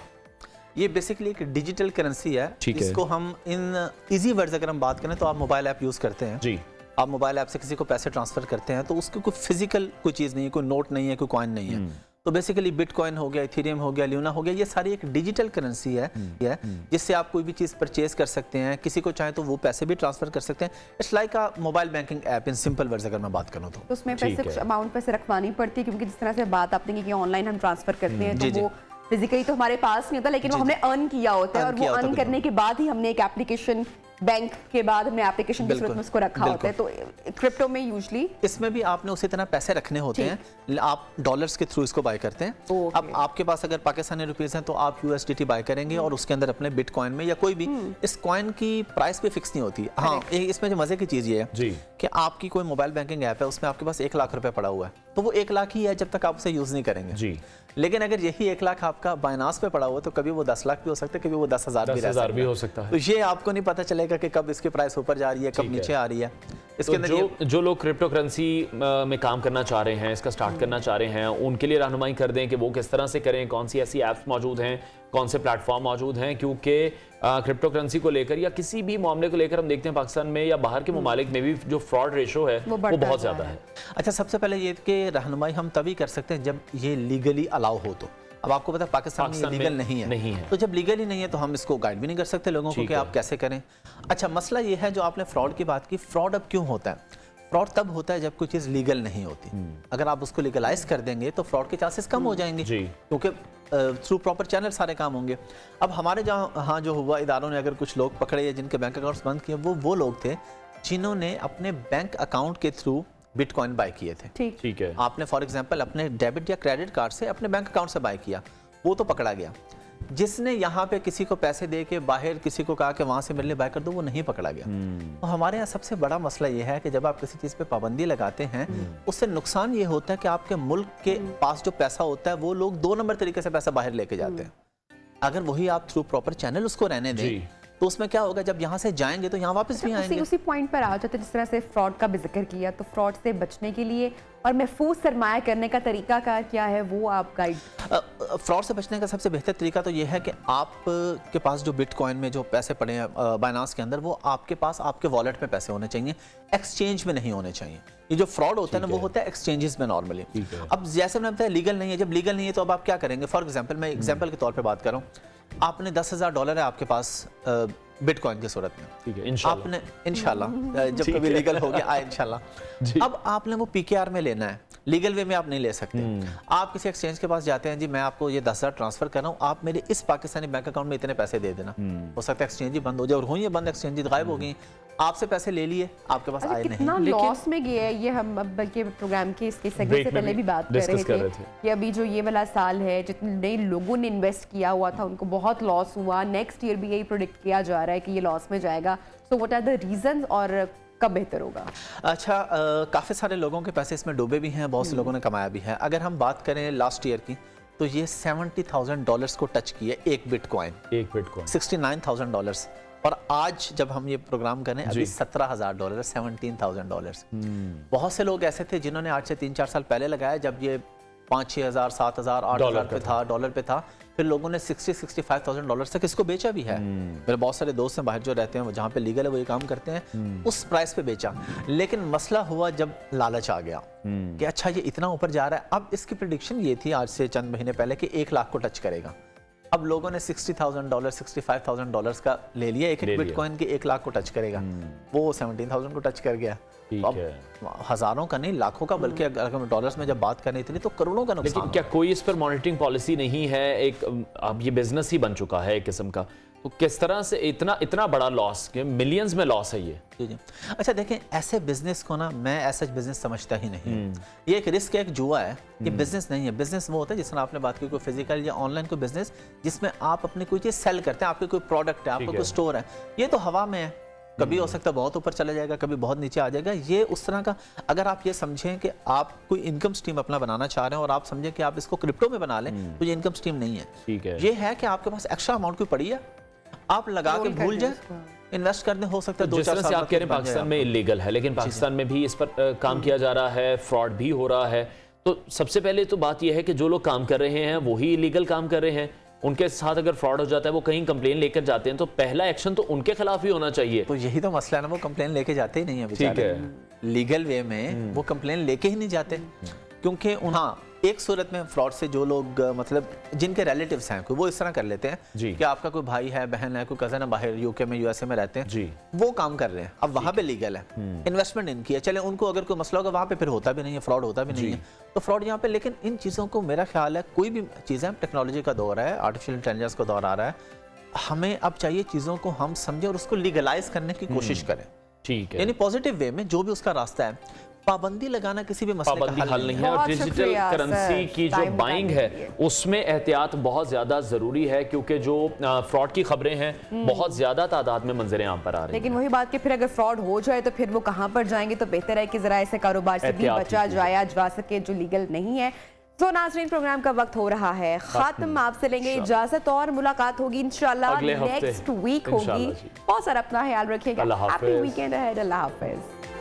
ये बेसिकली एक डिजिटल करेंसी है। ठीक है। इसको हम इन इजी वर्ड्स अगर हम बात करें तो आप मोबाइल ऐप यूज़ करते हैं जी, आप मोबाइल ऐप से किसी को पैसे ट्रांसफर करते हैं तो उसकी कोई फिजिकल कोई चीज़ नहीं है, कोई नोट नहीं है, कोई कॉइन नहीं है। तो बेसिकली बिटकॉइन हो गया, इथेरियम हो गया, ल्यूना हो गया, ये सारी एक डिजिटल करेंसी है जिससे आप कोई भी चीज़ परचेज कर सकते हैं। किसी को चाहे तो वो पैसे भी ट्रांसफर कर सकते हैं। It's like a mobile banking app in simple words अगर मैं बात करूँ तो उसमें पैसे कुछ अमाउंट पैसे रखवानी पड़ती है, क्योंकि जिस तरह से बात आपने की कि ऑनलाइन हम ट्रांसफर करते हैं तो वो फिजिकली तो हमारे पास नहीं होता, लेकिन वो हमने अर्न किया होता है, और वो अर्न करने के बाद ही हमने एक एप्लीकेशन, बैंक के बाद हमने एप्लीकेशन की सूरत में उसको रखा होता है। तो क्रिप्टो में यूजुअली इसमें भी आपने उसी तरह पैसे रखने होते हैं। आप डॉलर्स के थ्रू इसको बाय करते हैं। अब आपके पास अगर पाकिस्तानी रुपीस हैं तो आप USDT बाय करेंगे और उसके अंदर अपने बिटकॉइन में या कोई भी, इस कॉइन की प्राइस भी फिक्स नहीं होती। हाँ, इसमें जो मजे की चीज ये है कि आपकी कोई मोबाइल बैंकिंग ऐप है, उसमें आपके पास 1 लाख रुपए पड़ा हुआ है, तो वो 1 लाख ही है जब तक आप उसे यूज नहीं करेंगे जी। लेकिन अगर यही 1 लाख आपका बाइनांस पे पड़ा हुआ तो कभी वो 10 लाख भी हो सकता है, कभी वो 10,000 भी हो सकता है। तो ये आपको नहीं पता चलेगा कि कब इसकी प्राइस ऊपर जा रही है, कब नीचे आ रही है। इसके अंदर जो लोग क्रिप्टो करेंसी में काम करना चाह रहे हैं, इसका स्टार्ट करना चाह रहे हैं, उनके लिए रहनुमाई कर दें कि वो किस तरह से करें, कौन सी ऐसी ऐप्स मौजूद हैं, कौन से प्लेटफॉर्म मौजूद हैं, क्योंकि क्रिप्टो करेंसी को लेकर या किसी भी मामले को लेकर हम देखते हैं पाकिस्तान में या बाहर के ममालिक में भी जो फ्रॉड रेशो है वो बहुत ज्यादा है। अच्छा, सबसे पहले ये कि रहनुमाई हम तभी कर सकते हैं जब ये लीगली अलाउ हो। तो अब आपको पता है पाकिस्तान में लीगल नहीं है, तो जब लीगल ही नहीं है तो हम इसको गाइड भी नहीं कर सकते लोगों को कि आप कैसे करें। अच्छा, मसला ये है जो आपने फ्रॉड की बात की, फ्रॉड अब क्यों होता है? फ्रॉड तब होता है जब कोई चीज़ लीगल नहीं होती। अगर आप उसको लीगलाइज कर देंगे तो फ्रॉड के चांसेस कम हो जाएंगे, क्योंकि थ्रू प्रॉपर चैनल सारे काम होंगे। अब हमारे यहाँ जो हुआ, इदारों ने अगर कुछ लोग पकड़े या जिनके बैंक अकाउंट्स बंद किए, वो लोग थे जिन्होंने अपने बैंक अकाउंट के थ्रू बिटकॉइन बाय किए थे। ठीक है। आपने फॉर एग्जांपल अपने डेबिट या क्रेडिट कार्ड से अपने बैंक अकाउंट से बाय किया, वो तो पकड़ा गया। जिसने यहाँ पे किसी को पैसे दे के बाहर किसी को कहा कि वहां से मिलने बाय कर दो, वो नहीं पकड़ा गया। तो हमारे यहाँ सबसे बड़ा मसला ये है कि जब आप किसी चीज पे पाबंदी लगाते हैं, उससे नुकसान ये होता है कि आपके मुल्क के पास जो पैसा होता है वो लोग 2 नंबर तरीके से पैसा बाहर लेके जाते हैं। अगर वही आप थ्रू प्रॉपर चैनल उसको रहने दें तो उसमें क्या होगा, जब यहाँ से जाएंगे तो यहाँ वापस भी आएंगे। उसी पॉइंट पर आ जाते हैं, जिस तरह से फ्रॉड का भी जिक्र किया, तो फ्रॉड से बचने के लिए और महफूज सरमाया करने का तरीका का क्या है, वो आप गाइड। फ्रॉड से बचने का सबसे बेहतर तरीका तो ये है कि आप के पास जो बिटकॉइन में जो पैसे पड़े हैं बाइनांस के अंदर, वो आपके पास आपके वॉलेट में पैसे होने चाहिए, एक्सचेंज में नहीं होने चाहिए। ये जो फ्रॉड होता है ना, वो होता है एक्सचेंजेस में नॉर्मली। अब जैसे मैंने बताया लीगल नहीं है, जब लीगल नहीं है तो अब आप क्या करेंगे? फॉर एग्जाम्पल, मैं एग्जाम्पल के तौर पर बात कर रहा हूँ, आपने $10,000 है आपके पास बिटकॉइन की सूरत में, ठीक है, इंशाल्लाह। आपने इंशाल्लाह जब कभी लीगल हो गया आए इंशाल्लाह। अब आपने वो PKR में लेना है, लीगल वे में आप नहीं ले सकते। आप किसी एक्सचेंज के पास जाते हैं, जी मैं आपको ये 10,000 ट्रांसफर कर रहा हूँ, आप मेरे इस पाकिस्तानी बैंक अकाउंट में इतने पैसे दे देना। हो सकता है एक्सचेंज ही बंद हो जाए, और हुई है बंद, एक्सचेंज गायब हो गई, आपसे पैसे ले लिए, आपके पास आए नहीं। कितना लॉस में गया है ये, हम बल्कि प्रोग्राम के इसके सेगमेंट से पहले भी बात कर रहे थे कि अभी जो ये वाला साल है, जितने लोगों ने इन्वेस्ट किया हुआ था उनको बहुत लॉस हुआ। नेक्स्ट ईयर भी यही प्रोडिक्ट किया जा रहा है कि ये लॉस में जाएगा। So what are the reasons और कब बेहतर होगा? अच्छा, काफ़ी सारे लोगों के पैसे इसमें डूबे भी हैं, बहुत से लोगों ने कमाया भी है। अगर हम बात करें लास्ट ईयर की, तो ये $70,000 को टच किए एक बिटकॉइन, $69,000। और आज जब हम ये प्रोग्राम करें, अभी $17,000, $17,000। बहुत से लोग ऐसे थे जिन्होंने आज से 3-4 साल पहले लगाया, जब ये 5-6,000, 7,000, 8,000 पे था, डॉलर पे था। फिर लोगों ने $60,000-65,000 तक इसको बेचा भी है। मेरे बहुत सारे दोस्त हैं बाहर जो रहते हैं, जहाँ पे लीगल है वो ये काम करते हैं, उस प्राइस पे बेचा। लेकिन मसला हुआ जब लालच आ गया कि अच्छा ये इतना ऊपर जा रहा है। अब इसकी प्रेडिक्शन ये थी आज से चंद महीने पहले कि 1 लाख को टच करेगा। अब लोगों ने $60,000, $65,000 का ले लिया, एक बिटकॉइन के 1 लाख को टच करेगा। वो 17,000 को टच कर गया। अब हजारों का नहीं, लाखों का, बल्कि अगर डॉलर्स में जब बात करनी थी तो करोड़ों का नुकसान। लेकिन क्या कोई इस पर मॉनिटरिंग पॉलिसी नहीं है? एक अब ये बिजनेस ही बन चुका है एक किस्म का, तो किस तरह से इतना बड़ा लॉस, के मिलियंस में लॉस है ये? जी। अच्छा देखें, ऐसे बिजनेस को ना मैं ऐसा बिजनेस समझता ही नहीं। ये एक रिस्क है, एक जुआ है, ये बिजनेस नहीं है। बिजनेस वो होता है, जिस तरह आपने बात की, कोई फिजिकल या ऑनलाइन कोई बिजनेस जिसमें आप अपनी कोई चीज सेल करते हैं, आपके कोई प्रोडक्ट है, आपका कोई स्टोर है, ये तो हवा में है। कभी हो सकता है बहुत ऊपर चला जाएगा, कभी बहुत नीचे आ जाएगा। ये उस तरह का, अगर आप ये समझें कि आप कोई इनकम स्ट्रीम अपना बनाना चाह रहे हैं और आप समझें कि आप इसको क्रिप्टो में बना लें, तो ये इनकम स्ट्रीम नहीं है। ठीक है, ये है कि आपके पास एक्स्ट्रा अमाउंट कोई पड़ी है, आप लगा के भूल जाए, इन्वेस्ट कर दें, हो सकता है 2-4 साल आप कह रहे हैं पाकिस्तान में इलीगल है, लेकिन पाकिस्तान में भी इस पर काम किया जा रहा है, फ्रॉड भी हो रहा है। तो सबसे पहले तो बात यह है कि जो लोग काम कर रहे हैं वो ही इलीगल काम कर रहे हैं, उनके साथ अगर फ्रॉड हो जाता है, वो कहीं कंप्लेन लेकर जाते हैं, तो पहला एक्शन तो उनके खिलाफ ही होना चाहिए। तो यही तो मसला है ना, वो कंप्लेन लेके जाते ही नहीं है बेचारे, लीगल वे में वो कंप्लेन लेके ही नहीं जाते, क्योंकि हाँ एक सूरत में फ्रॉड से जो लोग मतलब जिनके रिलेटिव्स हैं कोई, वो इस तरह कर लेते हैं कि आपका कोई भाई है, बहन है, कोई कजन है, बाहर यूके में, यूएसए में रहते हैं जी, वो काम कर रहे हैं, अब वहां पे लीगल है, इन्वेस्टमेंट इनकी है, चले उनको अगर कोई मसला होगा वहां पे फिर होता भी नहीं है, फ्रॉड होता भी नहीं है, तो फ्रॉड यहाँ पे। लेकिन इन चीज़ों को मेरा ख्याल है, कोई भी चीज़ें, टेक्नोलॉजी का दौर है, आर्टिफिशियल इंटेलिजेंस का दौर आ रहा है, हमें अब चाहिए चीज़ों को हम समझें और उसको लीगलाइज करने की कोशिश करें। ठीक है, यानी पॉजिटिव वे में जो भी उसका रास्ता है। पाबंदी लगाना किसी भी मसले का हल नहीं है। और डिजिटल करेंसी की जो बाइंग है उसमें एहतियात बहुत ज्यादा जरूरी है, क्योंकि जो फ्रॉड की खबरें हैं बहुत ज्यादा तादाद में मंजरें आम पर आ रही हैं। लेकिन वही बात कि फिर अगर फ्रॉड हो जाए तो फिर वो कहां पर जाएंगे, तो बेहतर है कि जरा ऐसे कारोबार से भी बचा जाया जा सके जो लीगल नहीं है। तो नाज़रीन, प्रोग्राम का वक्त हो रहा है खात्म, आपसे लेंगे इजाजत और मुलाकात होगी इंशाल्लाह नेक्स्ट वीक होगी। बहुत सारा अपना ख्याल रखिएगा। Happy weekend ahead. अल्लाह हाफिज।